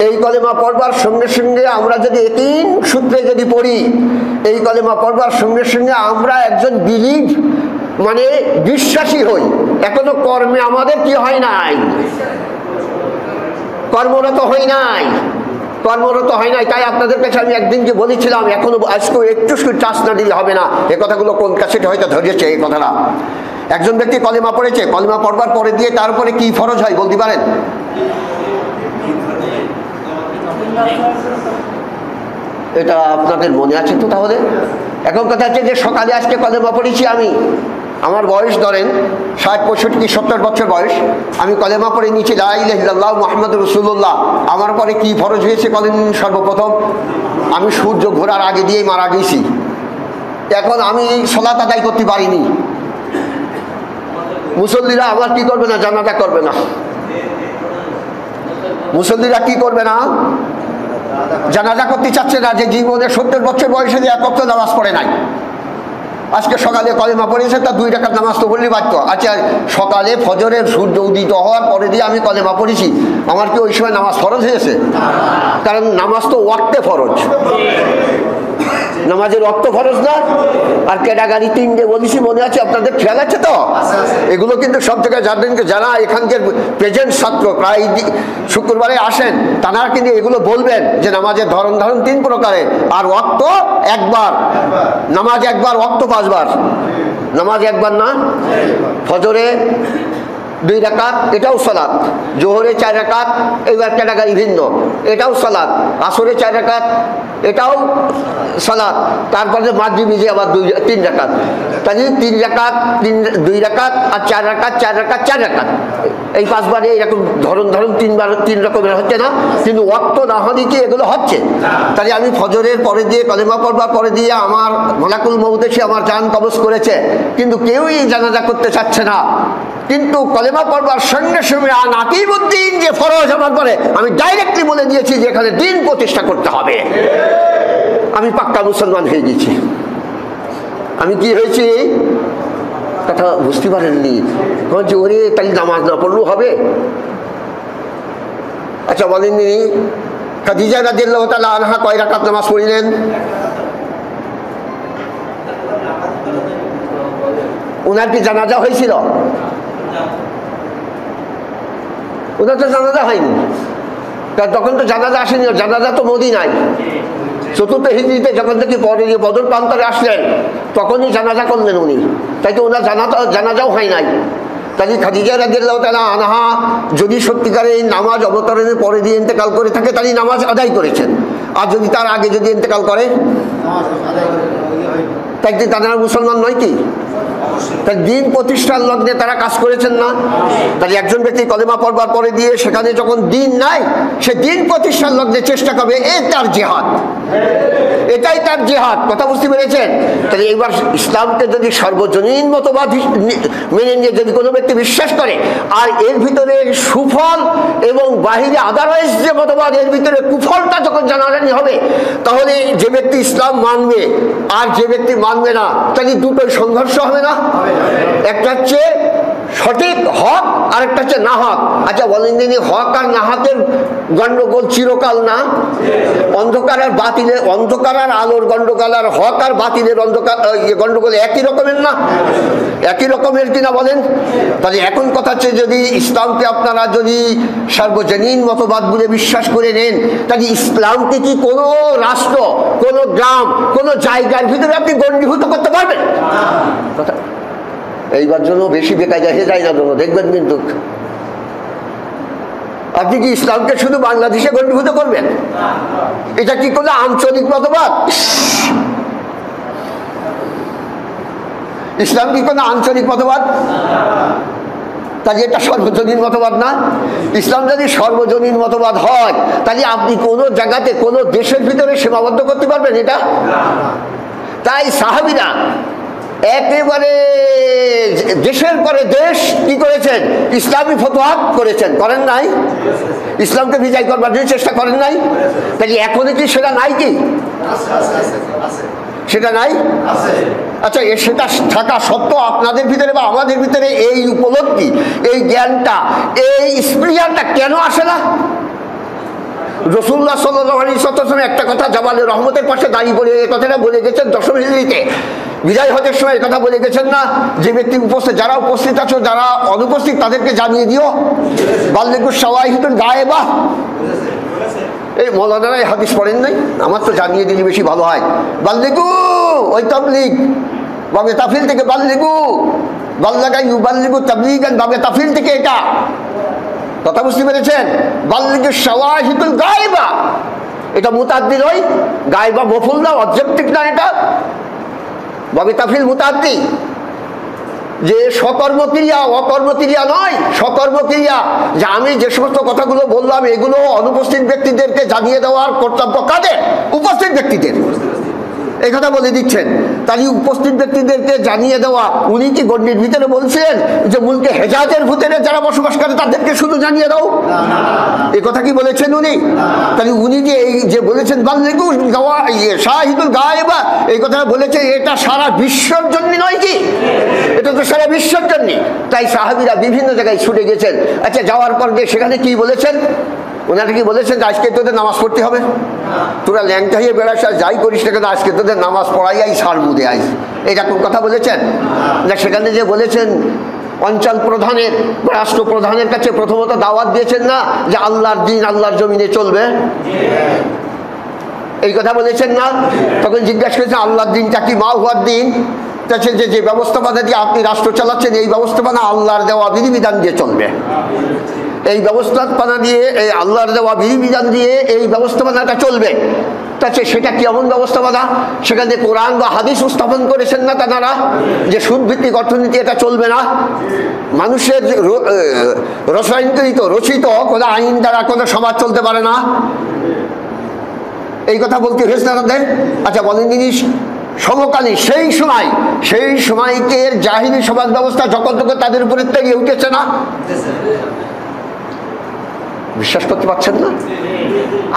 এই কলেমা পড়বার সঙ্গে সঙ্গে আমরা যদি একই সূত্রে যদি পড়ি, এই কলেমা পড়বার সঙ্গে সঙ্গে আমরা একজন বিলিভ মানে বিশ্বাসী হই, এখনো কর্মে আমাদের কি হয় নাই, কর্মরত হয় নাই, কর্মরত হয় নাই। তাই আপনাদের কাছে আমি একদিন যে বলেছিলাম, এখনো আজকে একটু টাচ না দিলে হবে না। এ কথাগুলো কোন কাছেটা হয়তো ধরেছে এই কথাটা। একজন ব্যক্তি কলেমা পড়েছে, কলেমা পড়বার পরে দিয়ে তারপরে কি ফরজ হয় বলতে পারেন? এটা আপনাদের মনে আছে তো? তাহলে এখন কথা হচ্ছে যে সকালে আজকে কলেমা পড়েছি আমি, আমার বয়স ধরেন 60, 65, 70 বছর বয়স, আমি কলেমা পড়ে নিয়েছি লা ইলাহা ইল্লাল্লাহ মুহাম্মাদুর রাসূলুল্লাহ। আমার পরে কি ফরজ হয়েছে বলেন? সর্বপ্রথম আমি সূর্য ঘোরার আগে দিয়েই মারা গেছি। এখন আমি সালাত আদায় করতে পারিনি। মুসল্লিরা আবার কি করবে না? জানাজা করবে না। মুসল্লিরা কি করবে না? জানাজা করতে চাচ্ছে না, যে জীবনে 70 বছর বয়সে যে এক ওয়াক্ত নামাজ পড়ে নাই। আজকে সকালে কলেমা পড়েছে, তা 2 রাকাত নামাজ তো পড়লেই বাধ্য। আচ্ছা, সকালে ফজরের সূর্য উদিত হওয়ার পরে দিয়ে আমি কলেমা পড়েছি, আমার কি ওই সময় নামাজ ফরজ হয়েছে? কারণ নামাজ তো ওয়াক্তে ফরজ, নামাজের ওয়াক্ত ফরজ না। আর ক্যাটাগরি 3 বলেছি, মনে আছে আপনাদের? খেয়াল আছে তো? এগুলো কিন্তু সব জায়গায় যারা এখানকার প্রেজেন্ট ছাত্র প্রায় শুক্রবারে আসেন, তারা কিন্তু এগুলো বলবেন যে নামাজের ধরন 3 প্রকারের, আর ওয়াক্ত একবার। নামাজ একবার, ওয়াক্ত 5 বার। নামাজ একবার না, ফজরে 2 রাকাত, এটাও সালাত। জোহরে 4 রাকাত, এবার ক্যাটাগরি ভিন্ন, এটাও সালাত। আসরে 4 রাকাত, এটাও সালাত। তারপরে মাগরিবে যে আবার 3 রাকাত। তাহলে 3 রাকাত, 2 রাকাত আর 4 রাকাত, 4 রাকাত, 4 রাকাত, এই 5 বারে এরকম ধরন 3 রকমের হচ্ছে না? কিন্তু ওয়াক্ত না হলে কি এগুলো হচ্ছে? তাহলে আমি ফজরের পরে দিয়ে কলেমা পড়বার পরে দিয়ে আমার মালাকুল মউত এসে আমার জান কবজ করেছে, কিন্তু কেউই জানাজা করতে চাচ্ছে না। কিন্তু কলেমা পড়বার সঙ্গে সঙ্গে নাকিবুদ্দিন যে ফরজ আমার পরে, আমি ডাইরেক্টলি বলে দিয়েছি যে এখানে দিন প্রতিষ্ঠা করতে হবে। আমি পাক্কা মুসলমান হয়ে গেছি। আমি কি হয়েছি কথা বুঝতে পারেননি? যে ওরে তাই নামাজ না পড়লেও হবে? আচ্ছা বলেননি, খাদিজা রাদিয়াল্লাহু তাআলা আনহা কয় রাকাত নামাজ পড়লেন? ওনার কি জানাজা হয়েছিল? ওনার তো জানাজা হয়নি, তখন তো জানাজা আসেনি। জানাজা তো মদিনায় 4th হিজরিতে যখন থেকে বদর প্রান্তরে আসলেন, তখনই জানাজা করলেন উনি। তাই তো ওনার জানাজাও হয় নাই। তাহলে খাদিজা রাদিয়াল্লাহু তাআলা আনহা যদি সত্যিকারে এই নামাজ অবতরণের পরে দিয়ে ইন্তেকাল করে থাকে, তাহলে নামাজ আদায় করেছেন। আর যদি তার আগে যদি ইন্তেকাল করে, তাই কি তারা মুসলমান নয়? কি তাই দিন প্রতিষ্ঠার লগ্নে তারা কাজ করেছেন না? তাহলে একজন ব্যক্তি কলেমা পড়বার পরে দিয়ে সেখানে যখন দিন নাই, সে দিন প্রতিষ্ঠার লগ্নে চেষ্টা করবে, তার জিহাদ, এটাই তার জিহাদ। কথা বুঝতে পেরেছেন? তাহলে এবার ইসলামকে যদি সর্বজনীন মতবাদ মেনে নিয়ে যদি কোনো ব্যক্তি বিশ্বাস করে, আর এর ভিতরে সুফল এবং বাহিরে আদারওয়াইজ যে মতবাদ, এর ভিতরে কুফলটা যখন জানাজানি হবে, তাহলে যে ব্যক্তি ইসলাম মানবে আর যে ব্যক্তি মানবে না, তাহলে দুটোই সংঘর্ষ হবে না? একটা হচ্ছে সঠিক হক, আর একটা হচ্ছে না হক। আচ্ছা বলেন দিনই, হক আর না হকের গন্ডগোল চিরকাল না? অন্ধকার আর বাতিলের, অন্ধকার আর আলোর গন্ডগোল আর হক আর বাতিলের গন্ডগোল একই রকমের না? একই রকমের কিনা বলেন? তাহলে এখন কথা হচ্ছে, যদি ইসলামকে আপনারা যদি সার্বজনীন মতবাদ বলে বিশ্বাস করে নেন, তাহলে ইসলামকে কি কোনো রাষ্ট্র, কোনো গ্রাম, কোনো জায়গার ভিতরে আপনি গণ্ডীভূত করতে পারবেন? কথা এইবার জন্য বেশি বেকায়দা হয়ে যায় না জন্য দেখবেন। কিন্তু আপনি কি ইসলামকে শুধু বাংলাদেশে গণ্ডীভূত করবেন? এটা কি কোনো আঞ্চলিক মতবাদ? ইসলাম কি কোনো আঞ্চলিক মতবাদ? তাহলে এটা সর্বজনীন মতবাদ না? ইসলাম যদি সর্বজনীন মতবাদ হয়, তাহলে আপনি কোনো জায়গাতে কোনো দেশের ভিতরে সীমাবদ্ধ করতে পারবেন এটা? তাই সাহাবীরা একেবারে দেশের পরে দেশ কি করেছেন? ইসলামী ফতোয়াত করেছেন, করেন নাই? ইসলামকে বিজয় করবার জন্য চেষ্টা করেন নাই? তাহলে এখনো কি সেটা নাই? কি সেটা নাই? আচ্ছা, সেটা থাকা সত্ত্বেও আপনাদের ভিতরে বা আমাদের ভিতরে এই উপলব্ধি, এই জ্ঞানটা, এই স্পৃহাটা কেন আসে না? রাসূলুল্লাহ সাল্লাল্লাহু আলাইহি ওয়াসাল্লাম একটা কথা জাবালে রহমতের পাশে দাঁড়িয়ে বলে এই কথাটা বলে গেছেন 10ম হিজরিতে বিদায় হজের সময়। কথা বলে গেছেন না, যে ব্যক্তি উপস্থিত, যারা উপস্থিত আছো, যারা অনুপস্থিত, তাদেরকে জানিয়ে দিও বাল্লিগু শাওয়াহিদুল গায়েবা। এই মৌলানারা এই হাদিস পড়েন নাই? আমার তো জানিয়ে দিলে বেশি ভালো হয়। বাল্লিগু, ওই তাবলীগ বাবে তাফিল থেকে বাল্লিগু, বাল্লাগা ইউবাল্লিগু তাবলীগান বাবে তাফিল থেকে এটা। কথা বুঝতে পেরেছেন? বাল্লিগু শাওয়াহিদুল গায়েবা, এটা মুতাদ্দি নয়, গায়েবা মফুল না, অবজেক্টিভ না, এটা বাবে তাফিল মুতাদ্দি, যে সকর্মক্রিয়া, অকর্মক্রিয়া নয়, সকর্মক্রিয়া। যে আমি যে সমস্ত কথাগুলো বললাম, এগুলো অনুপস্থিত ব্যক্তিদেরকে জানিয়ে দেওয়ার কর্তব্য কাদের? উপস্থিত ব্যক্তিদের। এই কথা বলে দিচ্ছেন। তাহলে উপস্থিত ব্যক্তিদেরকে জানিয়ে দেওয়া, উনি কি গণ্ডির ভিতরে বলছেন যে মুলকে হেজাজের ভিতরে যারা বসবাস করে তাদেরকে শুধু জানিয়ে দাও? এই কথা কি বলেছেন উনি? তাহলে উনি যে এই যে বলেছেন বাল্লিগু শাহিদুল গায়েবা, এই কথা বলেছে, এটা সারা বিশ্বর জন্য নয় কি? এটা তো সারা বিশ্বর জন্য। তাই সাহাবীরা বিভিন্ন জায়গায় ছুটে গেছেন। আচ্ছা, যাওয়ার পর যে সেখানে কি বলেছেন? ওনারা কি বলেছেন যে আজকে তোদের নামাজ পড়তে হবে? তোরা ল্যাংটা হয়ে বেড়াস আর যাই করিস না কেন, আজকে তোদের নামাজ পড়াই আই, সার মুদে আইস, এরকম কথা বলেছেন না? সেখানে যে বলেছেন অঞ্চল প্রধানের, রাষ্ট্র প্রধানের কাছে প্রথমত দাওয়াত দিয়েছেন না যে আল্লাহর দিন আল্লাহর জমিনে চলবে, এই কথা বলেছেন না? তখন জিজ্ঞাসা করেছেন আল্লাহর দিনটা কি? মা হুয়ার দিন। যে ব্যবস্থাপনা দিয়ে আপনি রাষ্ট্র চালাচ্ছেন, এই ব্যবস্থাপনা আল্লাহর দেওয়া বিধিবিধান দিয়ে চলবে। এই ব্যবস্থাপনা দিয়ে, এই আল্লাহর দেওয়া বিধিবিধান দিয়ে এই ব্যবস্থাপনাটা চলবে। তাছে সেটা কেমন ব্যবস্থাপনা? সেখানে কোরআন বা হাদিস উপস্থাপন করেছেন না তারা, যে সুদভিত্তিক অর্থনীতি এটা চলবে না, মানুষের রসায়নকৃত রচিত কোনো আইন দ্বারা কোনো সমাজ চলতে পারে না, এই কথা বলতে হয়েছে না তাদের। আচ্ছা বলেন জিনিস, সমকালীন সেই সময়কের জাহিলি সমাজ ব্যবস্থা যখন তখন তাদের উপরে তেড়িয়ে উঠেছে না? বিশ্বাস করতে পারছেন না?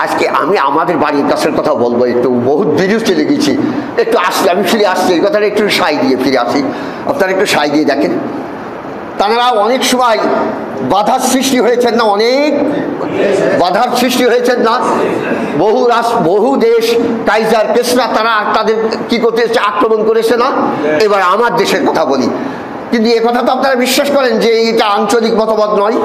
আজকে আমি আমাদের বাড়ির কাছের কথা বলবো, একটু বহুত দূরে চলে গেছি, একটু আসছি, আমি ফিরে আসছি, এই কথাটা একটু সাই দিয়ে ফিরে আসি, আপনারা একটু সাই দিয়ে দেখেন। তারা অনেক সময় বাধার সৃষ্টি হয়েছেন না? অনেক বাধার সৃষ্টি হয়েছেন না? বহু দেশ, কাইজার, কেসরা, তারা তাদের কি করতে আক্রমণ করেছে না? এবার আমার দেশের কথা বলি, কিন্তু এ কথা তো আপনারা বিশ্বাস করেন যে এটা আঞ্চলিক মতবাদ নয়?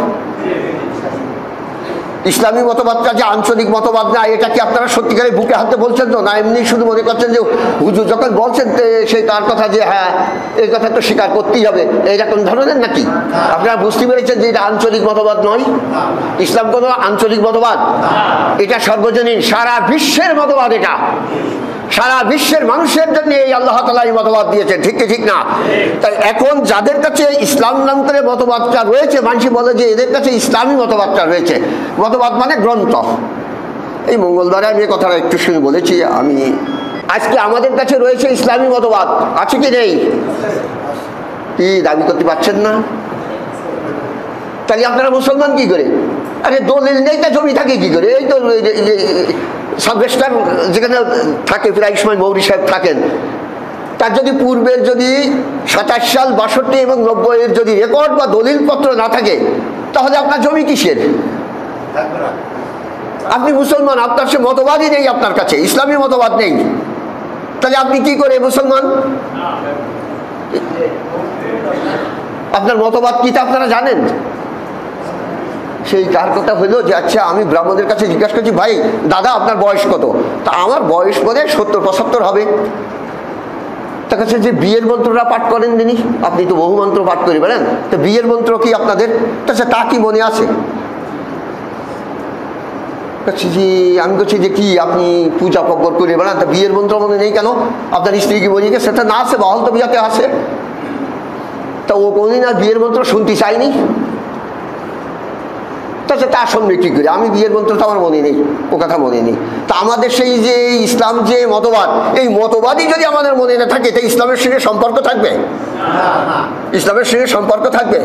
ইসলামী মতবাদটা যে আঞ্চলিক মতবাদ না, এটা কি আপনারা সত্যিকারের বুকে হাতে বলছেন তো, না এমনি শুধু মনে করছেন যে হুজুর যখন বলছেন সেই তার কথা, যে হ্যাঁ এই কথা তো স্বীকার করতেই হবে, এইরকম ধরনের নাকি? আপনারা বুঝতে পেরেছেন যে এটা আঞ্চলিক মতবাদ নয়? ইসলাম কোনো আঞ্চলিক মতবাদ, এটা সর্বজনীন, সারা বিশ্বের মতবাদ, এটা সারা বিশ্বের মানুষের জন্য এই আল্লাহ তাআলা এই মতবাদ দিয়েছেন, ঠিক কি ঠিক না? তাই এখন যাদের কাছে ইসলাম নাম করে মতবাদটা রয়েছে, মানুষ বলে যে এদের কাছে ইসলামী মতবাদটা রয়েছে। মতবাদ মানে গ্রন্থ। এই মঙ্গলবারে আমি এই কথাটা একটু শুনে বলেছি। আমি আজকে আমাদের কাছে রয়েছে ইসলামী মতবাদ, আছে কি নেই? কি দাবি করতে পারছেন না? তাহলে আপনারা মুসলমান কি করে? আরে দলিল নেই তা জমি থাকে কি করে? এই তো সাবরেস্টার যেখানে থাকে প্রায় সময় মৌরি সাহেব থাকেন, তার যদি পূর্বের যদি 27 সাল 62 এবং 90 এর যদি রেকর্ড বা দলিল পত্র না থাকে, তাহলে আপনার জমি কিসের? আপনি মুসলমান, আপনার সে মতবাদই নেই, আপনার কাছে ইসলামী মতবাদ নেই, তাহলে আপনি কি করে মুসলমান? আপনার মতবাদ কি তা আপনারা জানেন? সেই কার কথা হইলো যে আচ্ছা আমি ব্রাহ্মণদের কাছে জিজ্ঞাসা করছি, ভাই দাদা আপনার বয়স কত? তা আমার বয়স বোধ হয় 70-75 হবে। তার কাছে যে বিয়ের মন্ত্রটা পাঠ করেন তিনি, আপনি তো বহু মন্ত্র পাঠ করে বেড়ান, তো বিয়ের মন্ত্র কি আপনাদের কাছে তা কি মনে আছে? জি আমি বলছি যে কি আপনি পূজা পব্বর করে বেড়ান, তা বিয়ের মন্ত্র মনে নেই কেন? আপনার স্ত্রী কি বলি সেটা না আছে, বহল তো বিয়াতে আছে, তা ও কোনদিন আর বিয়ের মন্ত্র শুনতে চাইনি, তা শুনবে কি করে? আমি বিয়ের মন্ত্র তো আমার মনে নেই, ও কথা মনে নেই। তা আমাদের সেই যে ইসলাম যে মতবাদ, এই মতবাদই যদি আমাদের মনে না থাকে, তাই ইসলামের সঙ্গে সম্পর্ক থাকবে? ইসলামের সঙ্গে সম্পর্ক থাকবে?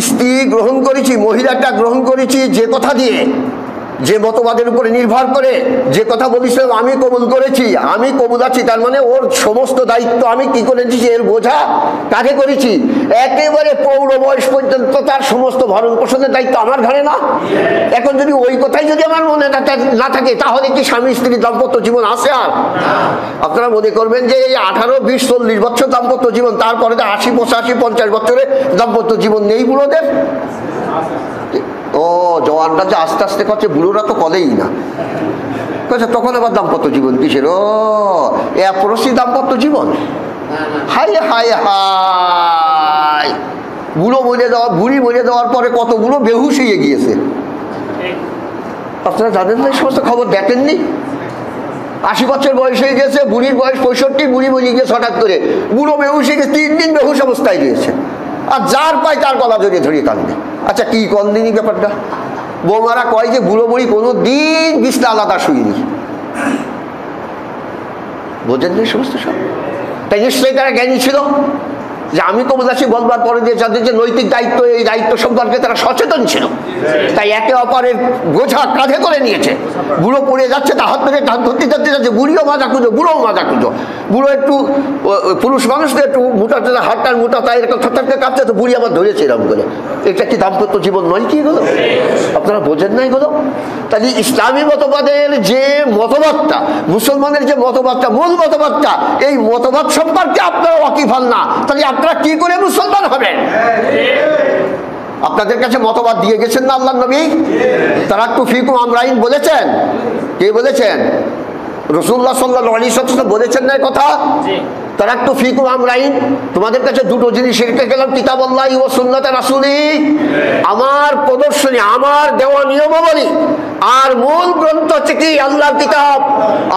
স্ত্রী গ্রহণ করেছি, মহিলাটা গ্রহণ করেছি যে কথা দিয়ে, যে মতবাদের উপরে নির্ভর করে যে কথা বলেছিলাম, আমি কবুল করেছি, আমি কবুল আছি, তার মানে ওর সমস্ত দায়িত্ব আমি কি করেছি, এর বোঝা কাঁধে করেছি, একেবারে পৌর বয়স পর্যন্ত তার সমস্ত ভরণ পোষণের দায়িত্ব আমার ঘাড়ে না? এখন যদি ওই কথাই যদি আমার মনে না থাকে, তাহলে কি স্বামী স্ত্রীর দাম্পত্য জীবন আছে? আর আপনারা মনে করবেন যে এই 18, 20, 40 বছর দাম্পত্য জীবন, তারপরে 80, 85, 50 বছরে দাম্পত্য জীবন নেই বুড়োদের? ও জওয়ানরা যে আস্তে আস্তে করছে, বুড়োরা তো কলেই না, তখন আবার দাম্পত্য জীবন কিসের? ও এপরসি দাম্পত্য জীবন? হাই হাই হাই, বুড়ো বলে দেওয়া, বুড়ি বলে দেওয়ার পরে কতগুলো বেহুশ হয়ে গিয়েছে, আপনারা জানেন না? এই সমস্ত খবর দেখেননি? 80 বছর বয়স হয়ে গেছে, বুড়ির বয়স 65, বুড়ি বলে গিয়েছে হঠাৎ করে, বুড়ো বেহুশ হয়ে গেছে, 3 দিন বেহুশ অবস্থায় রয়েছে, আর যার পায় তার গলা জড়িয়ে ধরিয়ে কাঁদবে। আচ্ছা কি কন্দিনী ব্যাপারটা? বৌমারা কয় যে বুড়ো বুড়ি কোনো দিন বিছনা আলাদা শুইনি, বোঝেন না সমস্ত সব? তাই নিশ্চয়ই তারা জ্ঞানী ছিল যে আমি কবুলাসী বলবার পরে যে যাদের যে নৈতিক দায়িত্ব, এই দায়িত্ব সম্পর্কে তারা সচেতন ছিল, তাই একে অপরের বোঝা কাঁধে করে নিয়েছে। বুড়ো পড়ে যাচ্ছে, তা হাত ধরে ধরতে ধরতে যাচ্ছে, বুড়িও মাজা খুঁজো, বুড়োও মাজা খুঁজো। বুড়ো একটু পুরুষ মানুষদের একটু মোটা হাতটার মোটা, তাই এরকম থাকতে কাঁপছে, তো বুড়ি আবার ধরেছে এরকম করে। এটা কি দাম্পত্য জীবন নয় কি এগুলো? আপনারা বোঝেন না এগুলো? তাহলে ইসলামী মতবাদের যে মতবাদটা, মুসলমানের যে মতবাদটা, মূল মতবাদটা, এই মতবাদ সম্পর্কে আপনারা ওয়াকিফ হন না, তাহলে আপনারা কি করে মুসলমান হবেন? আপনাদের কাছে মতবাদ দিয়ে গেছেন না আল্লাহর নবী? তারাক্তু ফিকুম আমরাইন বলেছেন। কে বলেছেন? রাসূলুল্লাহ সাল্লাল্লাহু আলাইহি ওয়াসাল্লাম বলেছেন না কথা? তারাক্তু ফিকুম আমরাইন, তোমাদের কাছে দুটো জিনিস রেখে গেলাম, কিতাবুল্লাহি ওয়া সুন্নাতে রাসূলি, আমার প্রদর্শনী, আমার দেওয়া নিয়মাবলী, আর মূল গ্রন্থ হচ্ছে কি? আল্লাহর কিতাব।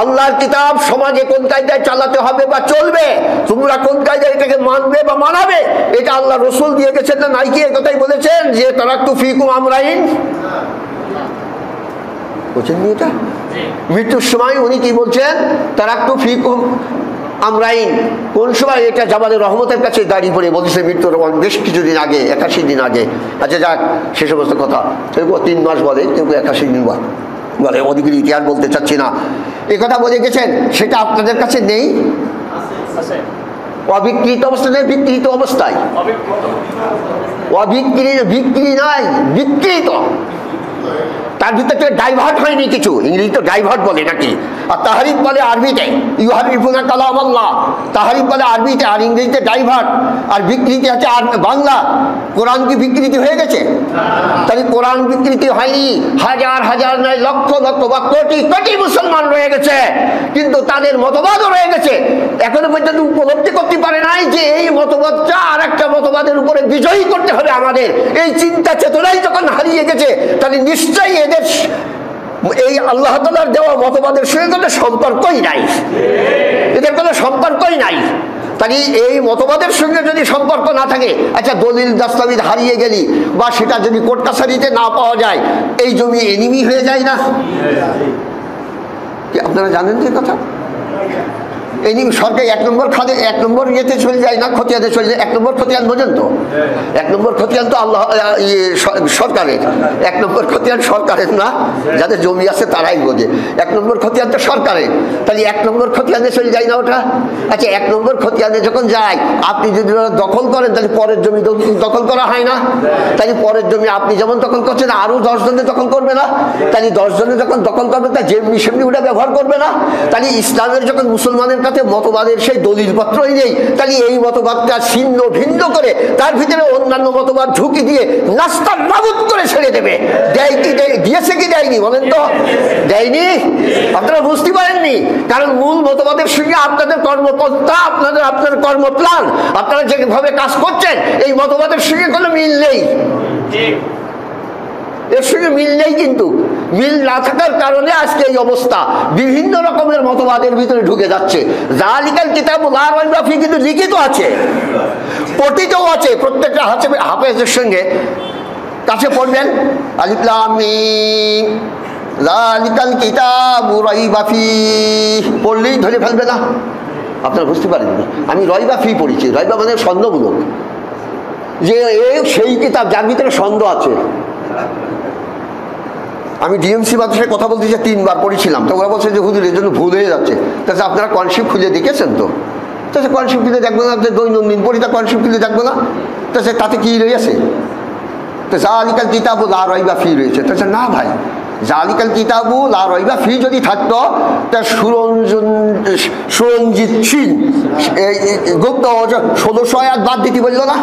আল্লাহর কিতাব সমাজে কোন কায়দায় চালাতে হবে বা চলবে, তোমরা কোন কায়দায় এটাকে মানবে বা মানাবে, এটা আল্লাহ রসুল দিয়ে গেছেন না? নাই কি একথাই বলেছেন যে তারাক্তু ফিকুম আমরাইন? বলছেন নি এটা? মৃত্যুর সময় উনি কি বলছেন? তারাক্তু ফিকুম আমরাইন। কোন সময়? এটা জামালের রহমতের কাছে দাঁড়িয়ে পড়ে বলছে মৃত্যুর বেশ কিছুদিন আগে, 81 দিন আগে। আচ্ছা যাক, সে সমস্ত কথা। কেউ 3 মাস বলে, কেউ 81 দিন বলে, ওদিকে ইতিহাস বলতে চাচ্ছি না। এ কথা বলে গেছেন, সেটা আপনাদের কাছে নেই? অবিকৃত অবস্থায় নেই, বিকৃত অবস্থায়। বিক্রি নাই, বিকৃত। তার ভিতরে ডাইভার্ট হয়নি কিছু, ইংরেজি তো ডাইভার্ট বলে নাকি, আর তাহারিফ বলে আরবিতে, ইউহারিফুনা কালাম আল্লাহ, তাহারিফ বলে আরবিতে, আর ইংরেজিতে ডাইভার্ট, আর বিকৃতি আছে আর বাংলা। কোরআন কি বিকৃতি হয়ে গেছে? তাহলে কোরআন বিকৃতি হয়নি, হাজার হাজার নয়, লক্ষ লক্ষ বা কোটি কোটি মুসলমান রয়ে গেছে, কিন্তু তাদের মতবাদও রয়ে গেছে। এখনো পর্যন্ত উপলব্ধি করতে পারে নাই যে এই মতবাদটা আর একটা মতবাদের উপরে বিজয়ী করতে হবে আমাদের। এই চিন্তা চেতনাই যখন হারিয়ে গেছে, তাহলে নিশ্চয়ই এদের এই আল্লাহ তাআলার দেওয়া মতবাদের সঙ্গে কোনো সম্পর্কই নাই, এদের কোনো সম্পর্কই নাই। তাই এই মতবাদের সঙ্গে যদি সম্পর্ক না থাকে, আচ্ছা দলিল দাস্তাবিজ হারিয়ে গেলি বা সেটা যদি কোর্ট কাছারিতে না পাওয়া যায়, এই জমি এনিমি হয়ে যায় না? কি আপনারা জানেন যে কথা? এনিমি সরকার 1 নম্বর খাদে 1 নম্বর ইয়েতে চলে যায় না, খতিয়ানে চলে যায়। 1 নম্বর খতিয়ান বোঝেন তো? 1 নম্বর খতিয়ান তো আল্লাহ সরকারের, 1 নম্বর খতিয়ান সরকারের না, যাদের জমি আছে তারাই বোঝে। 1 নম্বর খতিয়ান তো সরকারের, তাহলে 1 নম্বর খতিয়ানে চলে যায় না ওটা? আচ্ছা 1 নম্বর খতিয়ানে যখন যায়, আপনি যদি দখল করেন তাহলে পরের জমি দখল করা হয় না? তাই পরের জমি আপনি যেমন দখল করছেন আরো 10 জনে দখল করবে না? তাই 10 জনে যখন দখল করবে তা যেমনি সেমনি ওটা ব্যবহার করবে না? তাহলে ইসলামের যখন মুসলমানের কাছে মতবাদের সেই দলিলপত্রই নেই, তাহলে এই মতবাদটা ছিন্ন ভিন্ন করে তার ভিতরে অন্যান্য মতবাদ ঢুকি দিয়ে নাস্তা নাবুদ করে ছেড়ে দেবে। দেয় কি দিয়েছে কি দেয়নি বলেন তো? দেয়নি। আপনারা বুঝতে পারেননি, কারণ মূল মতবাদের সঙ্গে আপনাদের কর্মপন্থা, আপনাদের কর্মপ্লান, আপনারা যেভাবে কাজ করছেন এই মতবাদের সঙ্গে কোনো মিল নেই, এর সঙ্গে মিল নেই। কিন্তু মিল না থাকার কারণে আজকে এই অবস্থা, বিভিন্ন রকমের মতবাদের ভিতরে ঢুকে যাচ্ছে। জালিকাল কিতাবুল লা রাইবা ফীহি কিন্তু লিখিত আছে, পঠিতও আছে। প্রত্যেকটা হাফেজের সঙ্গে কাছে পড়বেন আলিফ লাম মিম জালিকাল কিতাবু রাইবা ফীহি, পড়লেই ধরে ফেলবে না। আপনারা বুঝতে পারেন না, আমি রাইবা ফীহি পড়েছি। রাইবা মানে সন্দেহমূলক, যে সেই কিতাব যার ভিতরে সন্দেহ আছে। আমি ডিএমসি মাদ্রাসায় কথা বলতে যে 3 বার পড়েছিলাম, তো ওরা বলছে যে হুজুর এর জন্য ভুল হয়ে যাচ্ছে। তাহলে আপনারা কনসেপ্ট খুলে দেখেছেন তো? তাহলে কনসেপ্ট খুলে দেখবো না, দৈনন্দিন পড়ি তা কনসেপ্ট খুলে দেখবো না, তাতে কি রয়েছে? তো জালিকাল কিতাবু লা রাইবা ফীহি রয়েছে। তাহলে না ভাই, জালিকাল কিতাবু লা রাইবা ফীহি যদি থাকতো তা সুরঞ্জিত সিং গুপ্ত 1600 আয়াত বাদ দিতে বললো না?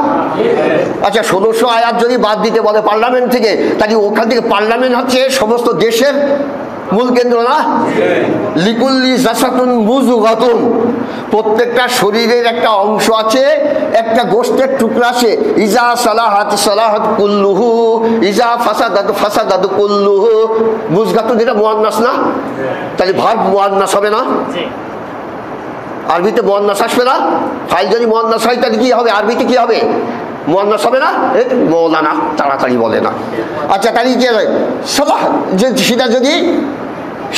আচ্ছা 1600 আয়াত যদি বাদ দিতে বলে পার্লামেন্ট থেকে, তাহলে ওখান থেকে পার্লামেন্ট হচ্ছে সমস্ত দেশের মূল কেন্দ্র না? লিকুল্লি জাসাতুন মুযগাতুন, প্রত্যেকটা শরীরের একটা অংশ আছে, একটা গোশতের টুকরা আছে। ইজা সালাহাত সালাহাত কুল্লুহু, ইজা ফাসাদাত ফাসাদাত কুল্লুহু। মুযগাতুন এটা মুয়ান্নাস না? তাহলে ভার্ব মুয়ান্নাস হবে না? আরবিতে মুয়ান্নাস আসবে না? ফাইল যদি মুয়ান্নাস হয় তাহলে কি হবে? আরবিতে কি হবে? মুয়ান্নাস হবে না? মৌলানা তাড়াতাড়ি বলে না। আচ্ছা তাহলে কি সালাহ, সেটা যদি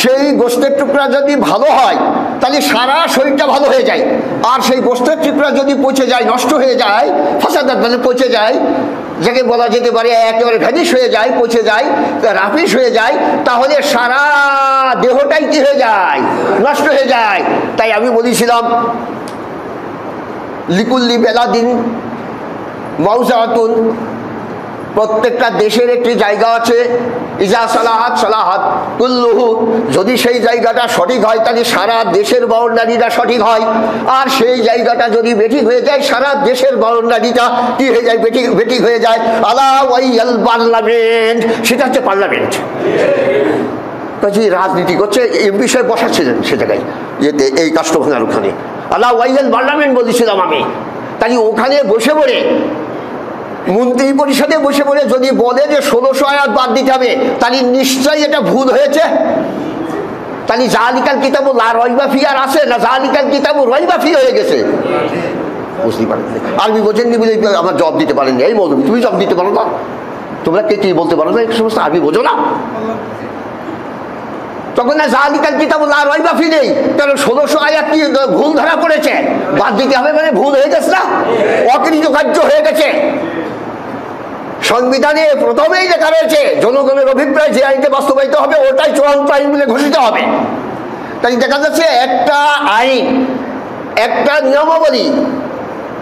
সেই গোশতের টুকরা যদি ভালো হয় তাহলে সারা শরীরটা ভালো হয়ে যায়। আর সেই গোশতের টুকরা যদি পচে যায়, নষ্ট হয়ে যায়, ফাসাদাত মানে পচে যায়, যাকে বলা যেতে পারে একেবারে ভ্যানিশ হয়ে যায়, পচে যায়, রাফিস হয়ে যায়, তাহলে সারা দেহটাই কি হয়ে যায়? নষ্ট হয়ে যায়। তাই আমি বলেছিলাম লিকুল্লি বেলাদিন মাউজাতুন, প্রত্যেকটা দেশের একটি জায়গা আছে। ইজা সালাহাত সালাহাত কুল্লুহু, যদি সেই জায়গাটা সঠিক হয় তাহলে সারা দেশের বাউন্ডারিটা সঠিক হয়। আর সেই জায়গাটা যদি বেঠিক হয়ে যায়, সারা দেশের বাউন্ডারিটা কি হয়ে যায়? বেঠিক হয়ে যায়। আলা ওয়াইয়াল পার্লামেন্ট, সেটা হচ্ছে পার্লামেন্ট। কাজে রাজনীতি করছে, এম বিষয়ে বসাচ্ছিলেন সে জায়গায়, যেতে এই কাস্টভাঙার ওখানে আলা ওয়াইয়াল পার্লামেন্ট বলেছিলাম আমি। তাই ওখানে বসে পড়ে মন্ত্রী পরিষদে বসে পড়ে যদি বলে যে 1600 আয়াত বাদ দিতে হবে, তাহলে নিশ্চয়ই এটা ভুল হয়েছে। তাহলে জালিকাল কিতাবু লা রাইবা ফীহি আর আছে না, জালিকাল কিতাবু রাইবা ফীহি হয়ে গেছে। বুঝতে পারেন? আরবি বোঝেননি বলে আমার জবাব দিতে পারেননি। এই মৌলবী তুমি জবাব দিতে পারো না? তোমরা কে কি বলতে পারো না? এই সমস্ত আরবি বোঝো না? তখন না জালিকাল কিতাবু লা রাইবা ফীহি নেই, কারণ 1600 আয়াত কি ভুল ধরা পড়েছে, বাদ দিতে হবে মানে ভুল হয়ে গেছে না, অকৃতকার্য হয়ে গেছে। সংবিধানে প্রথমেই লেখা রয়েছে জনগণের অভিপ্রায় যে আইনকে বাস্তবায়িত হবে ওটাই চূড়ান্ত আইন বলে ঘোষিত হবে। তাই দেখা যাচ্ছে একটা আইন, একটা নিয়মাবলী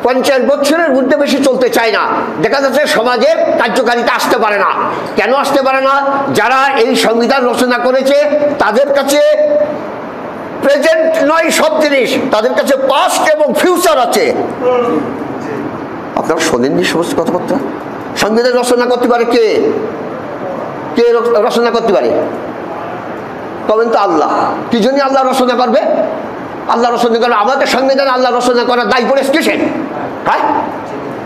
50 বছরের মধ্যে বেশি চলতে চায় না। দেখা যাচ্ছে সমাজের কার্যকারিতা আসতে পারে না। কেন আসতে পারে না? যারা এই সংবিধান রচনা করেছে তাদের কাছে প্রেজেন্ট নয় সব জিনিস, তাদের কাছে পাস্ট এবং ফিউচার আছে। আপনারা শোনেননি সমস্ত কথাবার্তা? সংবিধান রচনা করতে পারে কে? কে রচনা করতে পারে? তবেন তো আল্লাহ। কি জন্য আল্লাহ রচনা করবে? আল্লাহ রচনা করে আমাদের সংবিধান আল্লাহ রচনা করার দায় পড়ে কিসের? হ্যাঁ,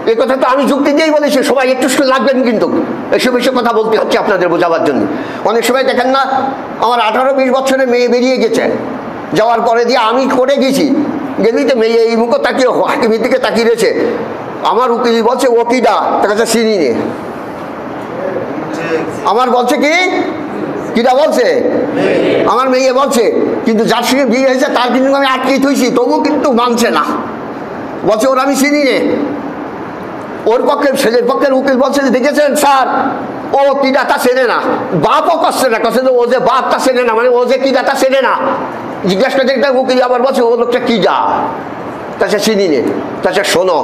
এই কথা তো আমি যুক্তি দিয়েই বলেছি, সবাই একটু লাগবেন কিন্তু এসব কথা বলতে হচ্ছে আপনাদের বোঝাবার জন্য। অনেক সময় দেখেন না, আমার 18-20 বছরের মেয়ে বেরিয়ে গেছে, যাওয়ার পরে দিয়ে আমি করে গেছি, গেলি তো মেয়ে এই মুখো তাকিয়ে হাকিমের দিকে তাকিয়ে রয়েছে। আমার উকিল বলছে ও কিডা, তার কাছে চিনি নে। আমার বলছে কি কিডা বলছে, আমার মেয়ে বলছে, কিন্তু যার সঙ্গে বিয়ে হয়েছে তার কিন্তু আমি আটকে থইছি, তবুও কিন্তু মানছে না, বলছে ওর আমি চিনি নে। ওর পক্ষে ছেলের পক্ষের উকিল বলছে যে দেখেছেন স্যার ও কিডা তা চেনে না, বাপও করছে না, কাছে ও যে বাপ তা চেনে না, মানে ও যে কিডা তা চেনে না। জিজ্ঞাসা করতে একটা উকিল আবার বলছে ও লোকটা কিডা, তাছে চিনি নে। তাছে শোনো,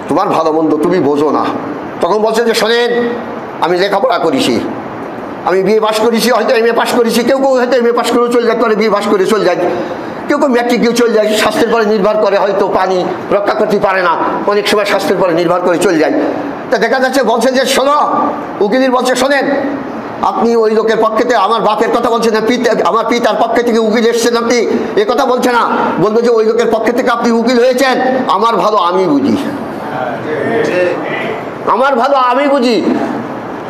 তোমার ভালো মন্দ তুমি বোঝো না। তখন বলছে যে শোনেন, আমি লেখাপড়া করেছি, আমি বিএ পাস করেছি, হয়তো এমএ পাস করেছি, কেউ কেউ হয়তো এমএ পাস করে চলে যায়, পরে বিএ পাস করে চলে যায়, কেউ কেউ ম্যাট্রিক কেউ চলে যায়, স্বাস্থ্যের পরে নির্ভর করে, হয়তো পানি রক্ষা করতে পারে না, অনেক সময় স্বাস্থ্যের পরে নির্ভর করে চলে যায়। তা দেখা যাচ্ছে বলছে যে শোনো, উকিল বলছে শোনেন, আপনি ওই লোকের পক্ষেতে আমার বাপের কথা বলছেন না, আমার পিতার পক্ষে থেকে উকিল এসছেন, আপনি এ কথা বলছে না, বলবো যে ওই লোকের পক্ষে থেকে আপনি উকিল হয়েছেন, আমার ভালো আমি বুঝি, আমার ভালো আমি বুঝি।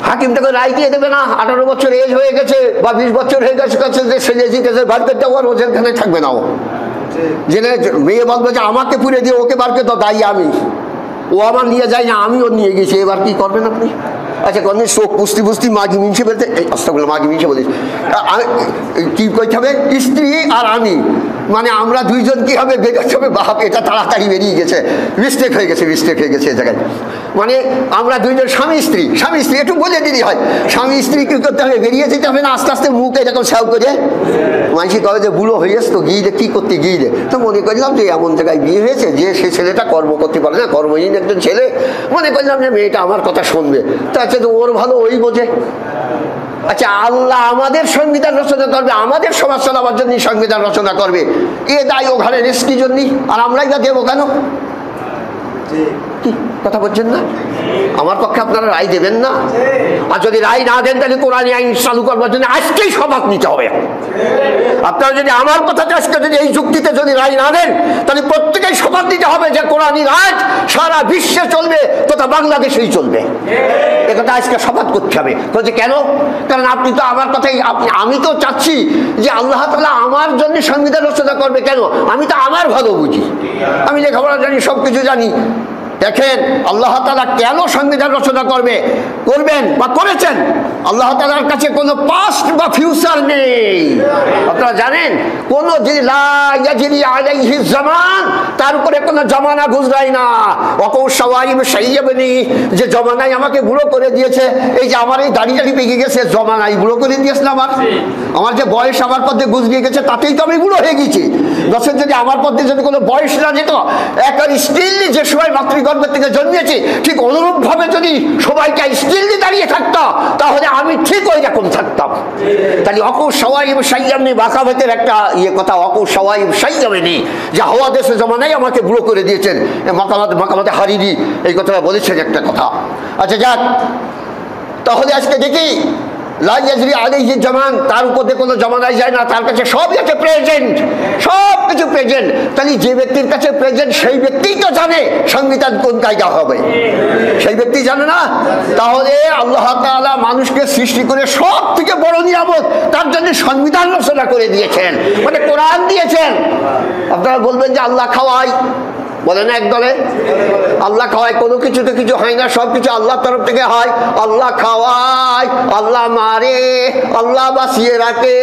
হাকিম তাকে রায় দিয়ে দেবে না, 18 বছর এজ হয়ে গেছে বা 20 বছর হয়ে গেছে, যে ছেলে জিতেছে বার করতে, ওর ওখানে থাকবে না। ও জেনে মেয়ে বলবে যে আমাকে পুড়ে দিয়ে ওকে বার করতে দায়ী আমি, ও আমার নিয়ে যায় না, আমি ওর নিয়ে গেছি, এবার কি করবেন আপনি? আচ্ছা কোনদিন চোখ পুষতে পুষতে মাগি মিনসে বলতে, এই আস্তাগুলো মাগি মিনসে বলিস, কি করতে হবে, স্ত্রী আর আমি, মানে আমরা দুইজন কি হবে বেরোতে হবে, বাপ এটা তাড়াতাড়ি বেরিয়ে গেছে, মিস্টেক হয়ে গেছে এই জায়গায়। মানে আমরা দুইজন স্বামী স্ত্রী একটু বলে দিলেই হয়, স্বামী স্ত্রী কি করতে হবে, বেরিয়ে যেতে হবে না, আস্তে আস্তে মুখে এরকম সাউ করে মানুষই কবে যে বুড়ো হয়ে গেছে তো গিয়ে কি করতে গিয়ে, তো মনে করলাম যে এমন জায়গায় বিয়ে হয়েছে যে সে ছেলেটা কর্ম করতে পারে না, কর্মহীন একজন ছেলে, মনে করলাম যে মেয়েটা আমার কথা শুনবে, তার তো ওর ভালো ওই বোঝে। আচ্ছা আল্লাহ আমাদের সংবিধান রচনা করবে, আমাদের সমাজ চালাবার জন্য সংবিধান রচনা করবে, এ দায় ও ঘরে রেস্কির জন্য, আর আমরাই বা দেবো কেন? কি কথা বলছেন না? আমার পক্ষে আপনারা রায় দেবেন না? আর যদি রায় না দেন তাহলে কোরআন আইন চালু করবার জন্য আজকেই শপথ নিতে হবে। আপনারা যদি আমার কথাতে আজকে যদি এই যুক্তিতে যদি রায় না দেন, তাহলে প্রত্যেকেই শপথ নিতে হবে যে কোরআনি রাজ সারা বিশ্বে চলবে, তথা বাংলাদেশেই চলবে। একথা আজকে শপথ করতে হবে। বলছে কেন? কারণ আপনি তো আমার কথাই, আমি তো চাচ্ছি যে আল্লাহ তাআলা আমার জন্য সংবিধান রচনা করবে। কেন? আমি তো আমার ভালো বুঝি, আমি লেখাপড়া জানি, সব কিছু জানি। দেখেন আল্লাহ তাআলা কেন সংবিধান রচনা করবেন বা করেছেন, আল্লাহ তাআলার কাছে কোনো পাস্ট বা ফিউচার নেই। আপনারা জানেন কোন লা ইয়াজরি আলাইহি জামান, তার উপরে কোনো জমানা গুজরায় না। ওয়াকৌশাওয়াইব সাইয়াবনি, যে জমানায় আমাকে বুড়ো করে দিয়েছে, এই যে আমার এই দাড়ি পেকে গেছে, জমানায় বুড়ো করে দিয়েছিল। আমার যে বয়স আমার পথে গুজরিয়ে গেছে, তাতেই তো আমি বুড়ো হয়ে গেছি। দশের যদি আমার পথে যদি কোনো বয়স না যেত, একটা স্টিল যে সময় মাতৃগর্ভের থেকে জন্মেছি, ঠিক অনুরূপ ভাবে যদি সবাইকে স্টিল দাঁড়িয়ে থাকতাম, তাহলে আমি ঠিক ওই রকম থাকতাম। তাহলে অকৌশাওয়াইব সাইয়াবনি বাকাবতের একটা কথা, অকৌশাওয়াইব সাইয়াবনি, যে হওয়া দেশে জমানায় আমাকে বুড়ো করে দিয়েছেন। মাকামাতে হারিরি এই কথাটা বলেছেন একটা কথা। আচ্ছা যাক, তাহলে আজকে দেখি লা ইয়াজরি আলাইহি জামান, তার উপর দিয়ে কোনো জমানায় যায় না, তার কাছে সব আছে প্রেজেন্ট, সব কিছু প্রেজেন্ট। তাহলে যে ব্যক্তির কাছে প্রেজেন্ট, সেই ব্যক্তিই তো জানে সংবিধান কোন কায়দা হবে, সেই ব্যক্তি জানে না। তাহলে আল্লাহ তাআলা মানুষকে সৃষ্টি করে সব থেকে বড় নিয়ামত তার জন্য সংবিধান রচনা করে দিয়েছেন, মানে কোরআন দিয়েছেন। আপনারা বলবেন যে আল্লাহ খাওয়ায়, বলে না একদলে আল্লাহ খাওয়ায়, কোনো কিছুতে কিছু হয় না, সব কিছু আল্লাহর তরফ থেকে হয়। আল্লাহ খাওয়ায়, আল্লাহ মারে, আল্লাহ বাঁচিয়ে রাখে,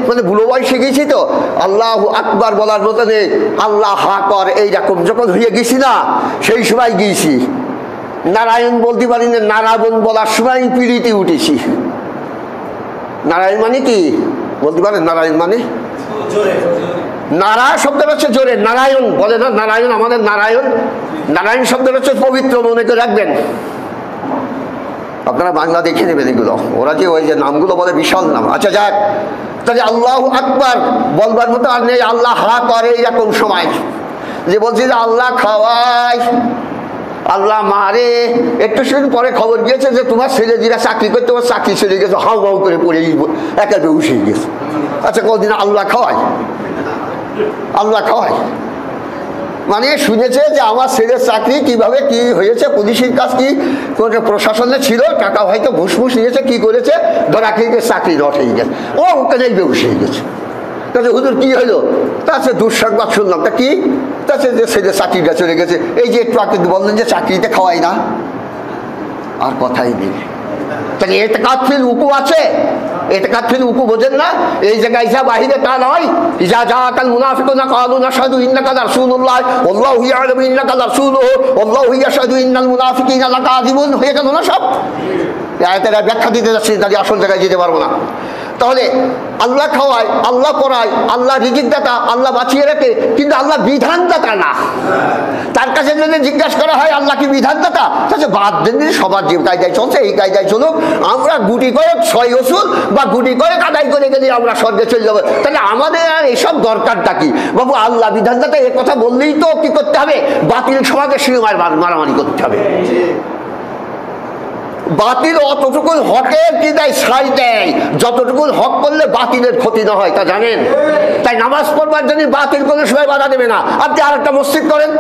মানে বুড়ো বয়সে গেছি তো আল্লাহু আকবার বলার মতো নেই, আল্লাহ হা কর এইরকম যখন হয়ে গেছি না, সেই সময় গিয়েছি। নারায়ণ বলতে পারি না, নারায়ণ বলার সময় পিড়িতে উঠেছি। নারায়ণ মানে কি বলতে পারেন? নারায়ণ মানে নারা শব্দ হচ্ছে জোরে, নারায়ণ বলে না, নারায়ণ আমাদের নারায়ণ, নারায়ণ শব্দ হচ্ছে পবিত্র, মনে করে রাখবেন। আপনারা বাংলা দেখে নেবেন এগুলো, ওরা যে ওই যে নামগুলো বলে বিশাল নাম। আচ্ছা যাক, তাহলে আল্লাহু আকবার বলবার মতো আর নেই। আল্লাহ হা করে এরকম সময় যে বলছি যে আল্লাহ খাওয়ায়, আল্লাহ মারে। একটু সেদিন পরে খবর গিয়েছে যে তোমার ছেলে যেটা চাকরি করতে, ওর চাকরি ছেড়ে গেছে, হাউ হাউ করে পড়ে একেবারে উঠে গেছে। আচ্ছা কদিন আল্লাহ খাওয়ায়, আল্লাহ খাওয়ায়, মানে শুনেছে যে আমার ছেলের চাকরি কিভাবে কি হয়েছে, পুলিশের কাজ কি প্রশাসনে ছিল, টাকা হয়তো ঘুষ ফুস নিয়েছে, কি করেছে, ধরা খেয়ে গেছে, চাকরি নট হয়ে গেছে, ও ওখানেই বেউস হয়ে গেছে। তাহলে হুজুর কি হলো? তাছে দুঃসংবাদ শুনলাম। তা কি? তাছে যে ছেলে চাকরিটা চলে গেছে। এই যে একটু আগে বললেন যে চাকরিতে খাওয়াই না, আর কথাই নেই। তাহলে এতেকাদ ফিল উকু আছে, এতেকাদ ফিল উকু বোঝেন না? এই জায়গায় যা বাহিরে তা নয়। ইজা জাআকাল মুনাফিকুনা ক্বালু নাশহাদু ইন্নাকা রাসূলুল্লাহ ওয়াল্লাহু ইয়ালামু ইন্নাকা রাসূলুহু ওয়াল্লাহু ইয়াশহাদু ইন্নাল মুনাফিকিনা লাকাযিবুন। হয়ে গেল না সব? এই আয়াতের ব্যাখ্যা দিতে যাচ্ছি, তাহলে আসল জায়গায় যেতে পারবো না। তাহলে আল্লাহ খাওয়ায়, আল্লাহ পড়ায়, আল্লাহ রিজিক দাতা, আল্লাহ বাঁচিয়ে রাখে, কিন্তু আল্লাহ বিধানদাতা না। তার কাছে যদি জিজ্ঞাসা করা হয় আল্লাহ কি বিধানদাতা, তাহলে বাদ দেন, সবার যে কায়দায় চলছে এই কায়দায় চলুক, আমরা গুটি কয়েক 6 ওসুল বা গুটি কয়েক আদায় করে গেলে আমরা স্বর্গে চলে যাবো। তাহলে আমাদের আর এসব দরকারটা কি বাবু? আল্লাহ বিধানদাতা এ কথা বললেই তো কি করতে হবে? বাতিল সমাজের সঙ্গে মারামারি করতে হবে। বাতিল অতটুকু হকের কি দেয়, সাই দেয়, যতটুকু হক করলে বাতিলের ক্ষতি না হয় তা জানেন। তাই নামাজ পড়বার জন্য বাতিল কোনো সময় বাধা দেবে না। আপনি আর একটা মসজিদ করেন,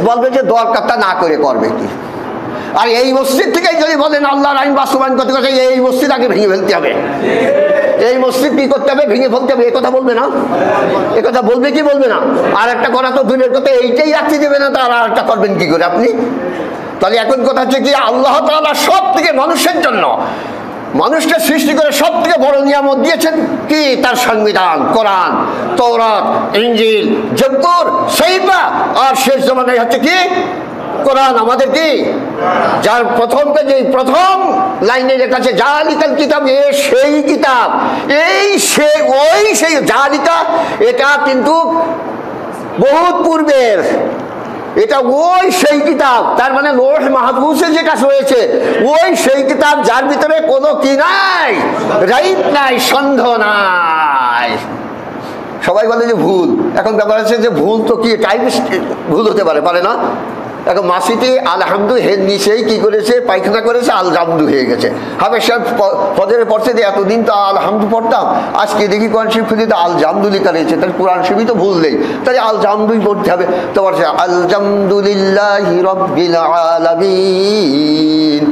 বলবে যে দরকারটা না করে করবে কি। আর এই মসজিদ থেকেই যদি বলেন আল্লাহর আইন বাস্তবায়ন করতে করতে, এই মসজিদ আগে ভেঙে ফেলতে হবে, এই মসজিদ কি করতে হবে, ভেঙে ফেলতে হবে। কথা বলবে না? কথা বলবে কি বলবে না? আর একটা করা তো দূরের কথা, এইটাই রাখতে দেবে না, তার আর একটা করবেন কি করে আপনি? তাহলে এখন কথা হচ্ছে কি, আল্লাহ তাআলা সব থেকে মানুষের জন্য, মানুষকে সৃষ্টি করে সব থেকে বড় নিয়ামত দিয়েছেন কি? তার সংবিধান, কোরআন, তওরাত, ইনজিল, জবুর, সহিফা, আর শেষ জমানায় হচ্ছে কি কোরআন। আমাদের কি, যার প্রথম পেজে প্রথম লাইনে লেখা আছে জালিকাল কিতাব, সেই কিতাব, সেই জালিকা, এটা কিন্তু বহুত পূর্বের, এটা ওই সেই কিতাব, তার মানে লৌহ মাহফুজে যেটা রয়েছে ওই সেই কিতাব, যার ভিতরে কোনো কি নাই, রাইট নাই, সন্দেহ নাই। সবাই বলে যে ভুল, এখন ব্যাপার আছে যে ভুল তো কি টাইপ ভুল হতে পারে, পারে না? এখন মাসিতে আলহামদু হের নিচেই কি করেছে, পায়খানা করেছে, আল জামদু হয়ে গেছে। হাফেজ সাহেব ফজরে পড়ছে যে এতদিন তো আলহামদু পড়তাম, আজকে দেখি কোরআন শরীফ খুঁজে তো আল জামদু লেখা রয়েছে, তাহলে কোরআন শরীফই তো ভুল নেই, তাহলে আল জামদুই পড়তে হবে। তো বলছে আলহামদুলিল্লাহি রাব্বিল আলামিন।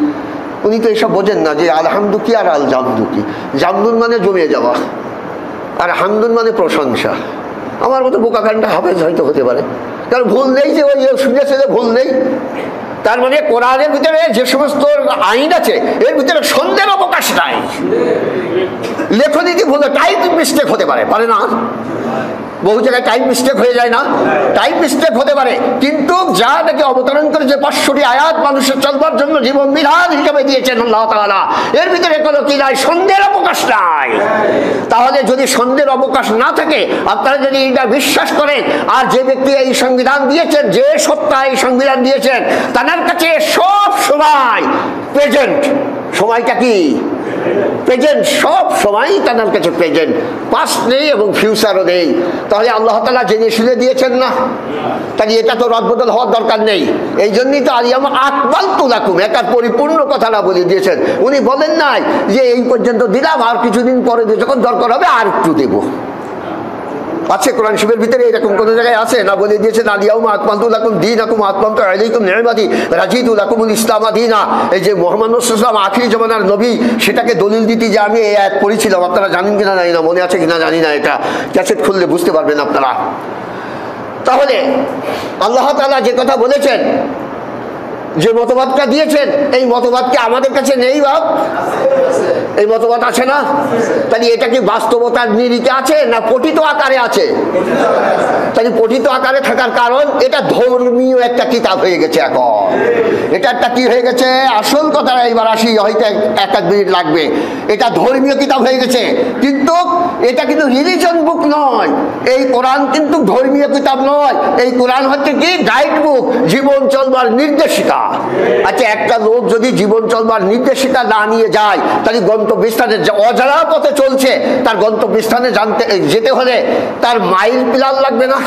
উনি তো এসব বোঝেন না যে আলহামদু কি আর আল জামদু কি। জামদুন মানে জমে যাওয়া, আর হামদুন মানে প্রশংসা। আমার মতো বোকা কান্ডা হাফেজ হয়তো হতে পারে, কারণ ভুল নেই, যে ওই শুনেছে যে ভুল নেই। তার মানে কোরআনের ভিতরে যে সমস্ত আইন আছে এর ভিতরে সন্দেহের অবকাশ নাই। লেখনী কি ভুল, টাইপ মিস্টেক হতে পারে, পারে না? বহু জায়গায় টাইপ মিস্টেক হয়ে যায় না? টাইপ মিস্টেক হতে পারে, কিন্তু যা নাকি অবতরণ করেছে 500টি আয়াত মানুষের চলবার জন্য জীবন বিধান হিসেবে দিয়েছেন আল্লাহ তাআলা, এর ভিতরে কোনো কি নাই, সন্দেহের অবকাশ নাই। তাহলে যদি সন্দেহের অবকাশ না থাকে, আপনারা যদি এটা বিশ্বাস করেন, আর যে ব্যক্তি এই সংবিধান দিয়েছেন, যে সত্তা এই সংবিধান দিয়েছেন, তার কাছে সব সময় প্রেজেন্ট, সময়টা কি প্রেজেন্ট, সব সময় তাদের কাছে প্রেজেন্ট, পাস্ট নেই এবং ফিউচারও নেই। তাহলে আল্লাহ তাআলা জেনে শুনে দিয়েছেন না, তাহলে এটা তো রদবদল হওয়ার দরকার নেই। এই জন্যই তো আলিয়াম আকমালতু লাকুম, একার পরিপূর্ণ কথাটা বলে দিয়েছেন। উনি বলেন নাই যে এই পর্যন্ত দিলাম, আর কিছুদিন পরে যখন দরকার হবে আর একটু দেবো। আছে কোরআন শরীফের ভিতরে এরকম কোন জায়গায় আছে না? বলে দিয়েছেন আলিয়াউমা আকমালতু লাকুম দীনাকুম আতমামতু আলাইকুম নি'মাতি রাদিতু লাকুমুল ইসলাম দীনা। এই যে মুহাম্মদ রাসূলুল্লাহ সাল্লাল্লাহু আলাইহি ওয়াসাল্লাম আখিরি জামানার নবী, সেটাকে দলিল দিতে যে আমি এই আয়াত পড়েছিলাম, আপনারা জানেন কিনা জানি না, মনে আছে কিনা জানি না, এটা ক্যাসেট খুললে বুঝতে পারবেন আপনারা। তাহলে আল্লাহ তাআলা যে কথা বলেছেন, যে মতবাদটা দিয়েছেন, এই মতবাদকে আমাদের কাছে নেই বাপ, এই মতবাদ আছে না? তাহলে এটা কি বাস্তবতার নিরিখে আছে না পঠিত আকারে আছে? তাহলে পঠিত আকারে থাকার কারণ এটা ধর্মীয় একটা কিতাব হয়ে গেছে। এখন এটা একটা কি হয়ে গেছে, আসল কথা এইবার আসি, হয়তো এক মিনিট লাগবে। এটা ধর্মীয় কিতাব হয়ে গেছে, কিন্তু এটা কিন্তু রিলিজন বুক নয়। এই কোরআন কিন্তু ধর্মীয় কিতাব নয়, এই কোরআন হচ্ছে কি গাইড বুক, জীবন চলবার নির্দেশিকা। আচ্ছা, একটা লোক যদি জীবন চলবার নির্দেশিকা না নিয়ে যায়, তাহলে গন্তব্যস্থানে অজানা পথে চলছে, তার গন্তব্যস্থানে যেতে হলে তার মাইল প্ল্যান লাগবে না?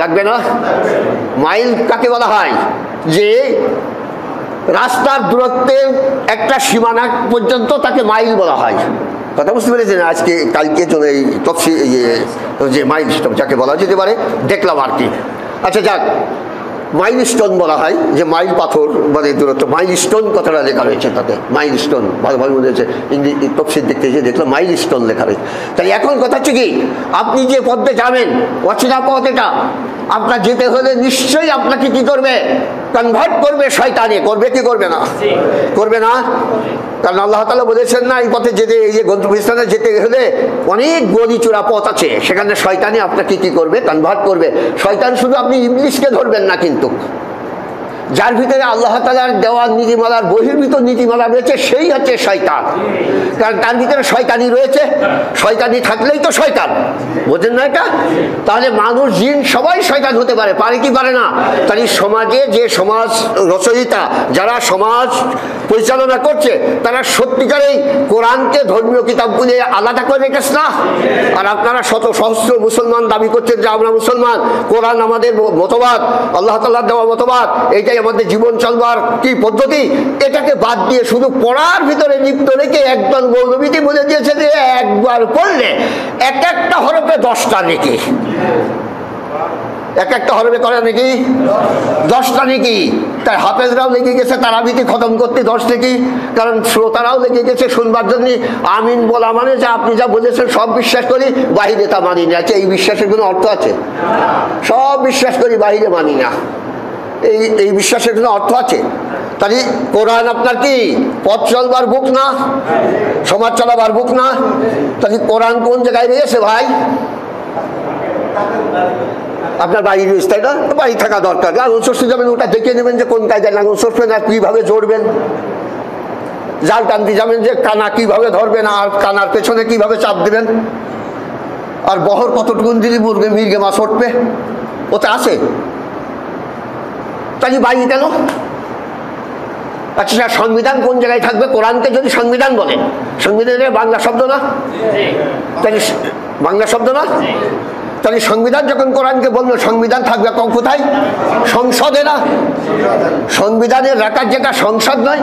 লাগবে না? মাইল কাকে বলা হয়? যে রাস্তার দূরত্বের একটা সীমানা পর্যন্ত তাকে মাইল বলা হয়। কথা বুঝতে পেরেছেন? আজকে কালকে চলে যে মাইলস্টোন যাকে বলা যেতে পারে, দেখলাম আর কি। আচ্ছা যাক, মাইলস্টোন বলা হয় যে মাইল পাথর মানে দূরত্ব, মাইলস্টোন কথাটা লেখা রয়েছে তাতে, মাইলস্টোন ভালোভাবে মনে হয়েছে, ইংরেজি তফসির দেখতে যে দেখলাম মাইলস্টোন লেখা রয়েছে। তাই এখন কথা হচ্ছে কি, আপনি যে পথে যাবেন অচেনা পথ, এটা আপনার যেতে হলে নিশ্চয়ই আপনাকে কি করবে, কনভার্ট করবে শয়তানে, করবে কি করবে না, করবে না? কারণ আল্লাহ তাআলা বলেছেন না, এই পথে যেতে, এই যে গন্তব্যস্থানে যেতে হলে অনেক গলিচূড়া পথ আছে, সেখানে শয়তানি আপনাকে কি করবে, কনভার্ট করবে। শয়তান শুধু আপনি ইবলিসকে ধরবেন না, কিন্তু যার ভিতরে আল্লাহ তাআলার দেওয়া নীতিমালার বহির্ভূত নীতিমালা রয়েছে সেই হচ্ছে শয়তান। কারণ তার ভিতরে শয়তানি রয়েছে, শয়তানি থাকলেই তো শয়তান, বোঝেন না এটা? তাহলে মানুষ জিন সবাই শয়তান হতে পারে, পারে কি পারে না? তাই সমাজে যে সমাজ রচয়িতা, যারা সমাজ পরিচালনা করছে, তারা সত্যিকারেই কোরআনকে ধর্মীয় কিতাবগুলি আলাদা করে রেখেছে না? আর আপনারা শত সহস্র মুসলমান দাবি করছেন যে আমরা মুসলমান, কোরআন আমাদের মতবাদ, আল্লাহ তাআলার দেওয়া মতবাদ, এইটাই আমাদের জীবন চলবার কি পদ্ধতি, এটাকে বাদ দিয়ে শুধু পড়ার ভিতরে লিপ্ত রেখে একদল মৌলবীতি বলে দিয়েছে যে একবার পড়লে এক একটা হরফে 10টা নেকি, এক একটা হরফে করে নাকি 10টা নেকি। তাই হাফেজরাও লেগে গেছে তারাবিতে খতম করতে 10 নেকি, কারণ শ্রোতারাও লেগে গেছে শুনবার জন্য। আমিন বলা মানে যে আপনি যা বলেছেন সব বিশ্বাস করি, বাহিরে তা মানি না। এই বিশ্বাসের কোনো অর্থ আছে? সব বিশ্বাস করি, বাহিরে মানি না, এই বিশ্বাসের কোনো অর্থ আছে? তাই কোরআন আপনার কি পথ চলবার বুক না, সমাজ চালাবার বুক না? তাই কোরআন কোন জায়গায় রয়েছে ভাই? আপনার বাড়ি রয়েছে, তাই না? বাড়ি থাকা দরকার। লাঙল চষতে যাবেন, ওটা দেখে নেবেন যে কোন কায়দায় লাঙল চষবেন আর কিভাবে জড়বেন। জাল টানতে যাবেন যে কানা কিভাবে ধরবেন আর কানার পেছনে কিভাবে চাপ দেবেন, আর বহর কতটুকুন দিলে মির্গে মাছ উঠবে, ওটা আছে। তাই বাড়ি কেন? আচ্ছা, সংবিধান কোন জায়গায় থাকবে? কোরআনকে যদি সংবিধান বলে, সংবিধানের বাংলা শব্দ না? তাই বাংলা শব্দ না? তাহলে সংবিধান যখন কোরআনকে বললো, সংবিধান থাকবে কোথায়? সংসদে না? সংবিধানের রাখার জায়গা সংসদ নয়?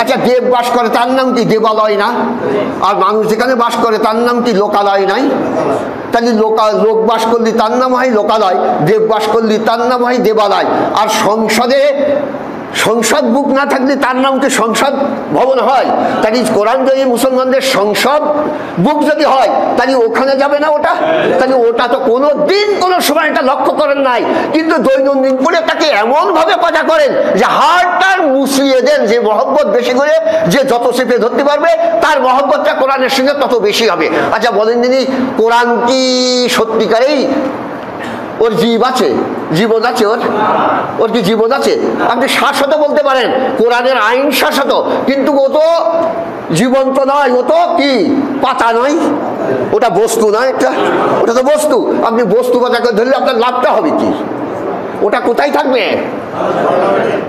আচ্ছা, দেব বাস করে তার নাম কি দেবালয় না? আর মানুষ যেখানে বাস করে তার নাম কি লোকালয় নাই? তাহলে লোক বাস করলে তার নাম হয় লোকালয়, দেব বাস করলে তার নাম হয় দেবালয়। আর সংসদে সংসদ বুক না থাকলে তার নাম কি সংসদ ভবন হয়? তাই কোরআন যদি মুসলমানদের সংসদ বুক যদি হয়, তাহলে ওখানে যাবে না ওটা? তাহলে ওটা তো কোনো দিন কোনো সময় এটা লক্ষ্য করেন নাই, কিন্তু দৈনন্দিন পড়ে তাকে এমন ভাবে পাজা করেন যে হাড়টার মুছিয়ে দেন, যে মহব্বত বেশি করে যে যত চেপে ধরতে পারবে তার মহব্বতটা কোরআনের সঙ্গে তত বেশি হবে। আচ্ছা বলেন দিদি, কোরআন কি সত্যিকারেই ওর জীব আছে, জীবন আছে? ওর কি জীবন আছে? আপনি শাশ্বত বলতে পারেন, কোরআনের আইন শাশ্বত, কিন্তু ও তো জীবন্ত নয়, ও তো কি পাতা নয়, ওটা বস্তু নয়, একটা ওটা তো বস্তু। আপনি বস্তু পাতাকে ধরলে আপনার লাভটা হবে কি? ওটা কোথায় থাকবে?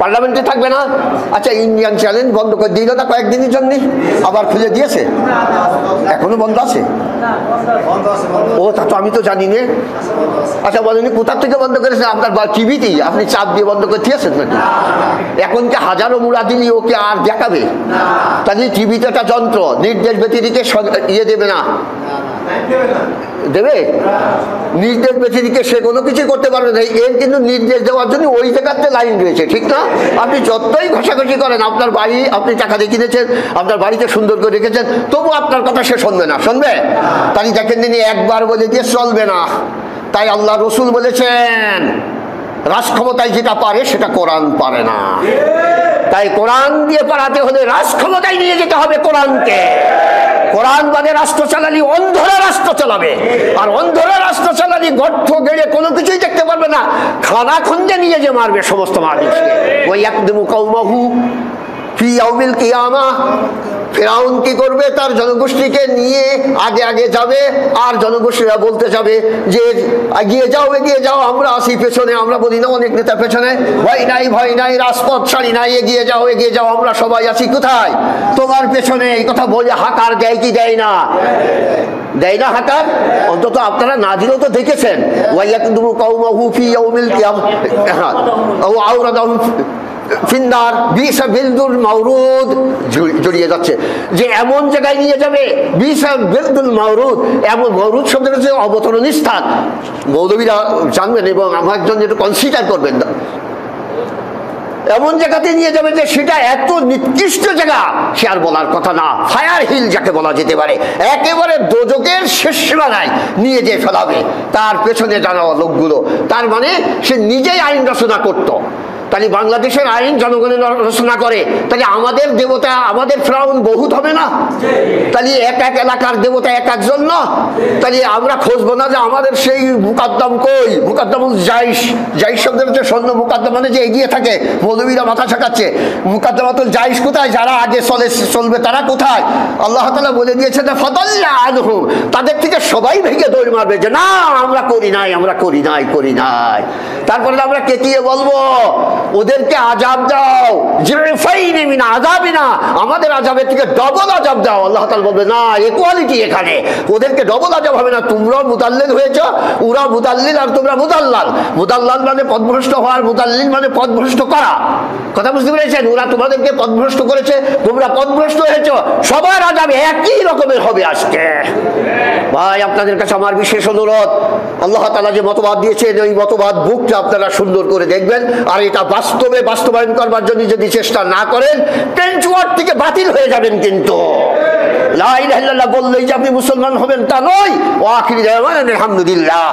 পার্লামেন্টে থাকবে না? আচ্ছা, ইন্ডিয়ান চ্যালেঞ্জ বন্ধ করে দিল না কয়েকদিনের জন্য, আবার খুলে দিয়েছে, এখনো বন্ধ আছে? ও তা তো আমি তো জানি না। আচ্ছা বলেন, কোথা থেকে বন্ধ করেছে? আপনার টিভিতেই আপনি চাপ দিয়ে বন্ধ করে দিয়েছেন নাকি? এখন কি হাজারো মুড়া দিলি ওকে আর দেখাবে? তাহলে টিভিতে একটা যন্ত্র, নির্দেশ ব্যতিরিকে ইয়ে দেবে না, দেবে নির্দেশ ব্যতিরিকে সে কোনো কিছু করতে পারবে না। এর কিন্তু নির্দেশ দেওয়ার জন্য ওই জায়গাতে লাইন রয়েছে, ঠিক না? আপনি যতই ঘষাঘষি করেন, আপনার বাড়ি আপনি টাকা দিয়ে কিনেছেন, আপনার বাড়িতে সুন্দর করে রেখেছেন, তবু আপনার কথা সে শুনবে না, শুনবে? তাই দেখেন তিনি একবার বলে দিয়ে চলবে না। তাই আল্লাহ রসুল বলেছেন, রাজক্ষমতায় যেটা পারে সেটা কোরআন পারে না। তাই কোরআন দিয়ে পারাতে হলে রাজক্ষমতায় নিয়ে যেতে হবে কোরআনকে। কোরআন বাদে রাষ্ট্র চালালি অন্ধরা রাষ্ট্র চালাবে, আর অন্ধরা রাষ্ট্র চালালি গর্ত গেড়ে কোনো কিছুই দেখতে পারবে না, খানা খন্দে নিয়ে যে মারবে সমস্ত মানুষকে। ওই একদম কওমাহু ফি ইয়াউমিল কিয়ামাহ। ফিরআউন কি করবে? তার জনগোষ্ঠীকে নিয়ে আগে আগে যাবে, আর জনগোষ্ঠীরা বলতে যাবে যে এগিয়ে যাও, আমরা আসি পেছনে। আমরা বলি না অনেক নেতা পেছনে, ভয় নাই, রাজপথ ছাড়ি নাই, এগিয়ে যাও, আমরা সবাই আছি কোথায়? তোমার পেছনে। এই কথা বলে হাকার দেয় কি দেয় না? দেয় না হাকার? অন্তত আপনারা না দিলেও তো দেখেছেন। ওয়াইয়াকদুমু কওমাহু ফি ইয়াউমিল কিয়ামাহ আও আওরাদাহু ফিন্নার বিসা বিলদুল মাওরুদ জড়িয়ে যাচ্ছে, যে এমন জায়গায় নিয়ে যাবে বিসা বিলদুল মাওরুদ, এমন মাওরুদ শব্দের হচ্ছে অবতরণ স্থান। মৌলবীরা জানবেন এবং আমার জন্য একটু কনসিডার করবেন না, এমন জায়গাতে নিয়ে যাবে যে সেটা এত নিকৃষ্ট জায়গা সে আর বলার কথা না। ফায়ার হিল যাকে বলা যেতে পারে, একেবারে দোজকের শেষ সীমানায় নিয়ে যেয়ে ফেলাবে তার পেছনে জানা লোকগুলো। তার মানে সে নিজেই আইন রচনা করত। তাহলে বাংলাদেশের আইন জনগণের রচনা করে, তাহলে আমাদের দেবতা আমাদের ফেরাউন বহুত হবে না? তাহলে এক এক এলাকার দেবতা এক একজন না? তাহলে আমরা খুঁজবো না যে আমাদের সেই মুকাদ্দম কই? মুকাদ্দমুল জাইশ, জাইশ শব্দের হচ্ছে সৈন্য, মুকাদ্দম মানে যে এগিয়ে থাকে। মৌলবীরা মাথা ঝাঁকাচ্ছে, মুকাদ্দমাতুল জাইশ কোথায়? যারা আগে চলবে তারা কোথায়? আল্লাহ তাআলা বলে দিয়েছে যে ফাদাল্লা আনহুম, তাদের থেকে সবাই ভেঙে দৌড় মারবে যে না আমরা করি নাই, আমরা করি নাই, করি নাই। তারপরে আমরা কেতিয়ে বলবো ওদেরকে আযাব দাও, জিরফাইনি মিন আযাবিনা, আমাদের আযাবের থেকে ডবল আযাব দাও। আল্লাহ তাআলা বলবে না, ইকুয়ালিটি এখানে, ওদেরকে ডবল আযাব হবে না। তোমরা মুদাল্লিল হয়েছো, ওরা মুদাল্লিল আর তোমরা মুদাল্লাল। মুদাল্লাল মানে পথভ্রষ্ট হওয়ার, মুদাল্লিল মানে পথভ্রষ্ট করা। কথা বুঝতে পেরেছেন? ওরা তোমাদেরকে পথভ্রষ্ট করেছে, তোমরা পথভ্রষ্ট হয়েছো, সবার আযাব একই রকমের হবে আজকে। ভাই আপনাদের কাছে আমার বিশেষ অনুরোধ, আল্লাহ তাআলা যে মতবাদ দিয়েছেন ওই মতবাদ বুকটা আপনারা সুন্দর করে দেখবেন, আর এটা বাস্তবে বাস্তবায়ন করবার জন্য যদি চেষ্টা না করেন ট্রেঞ্চ ওয়ার্ড থেকে বাতিল হয়ে যাবেন। কিন্তু লা ইলাহা ইল্লাল্লাহ বললেই যে আপনি মুসলমান হবেন তা নয়। ওয়া আখিরু দাওয়ানা আলহামদুলিল্লাহ।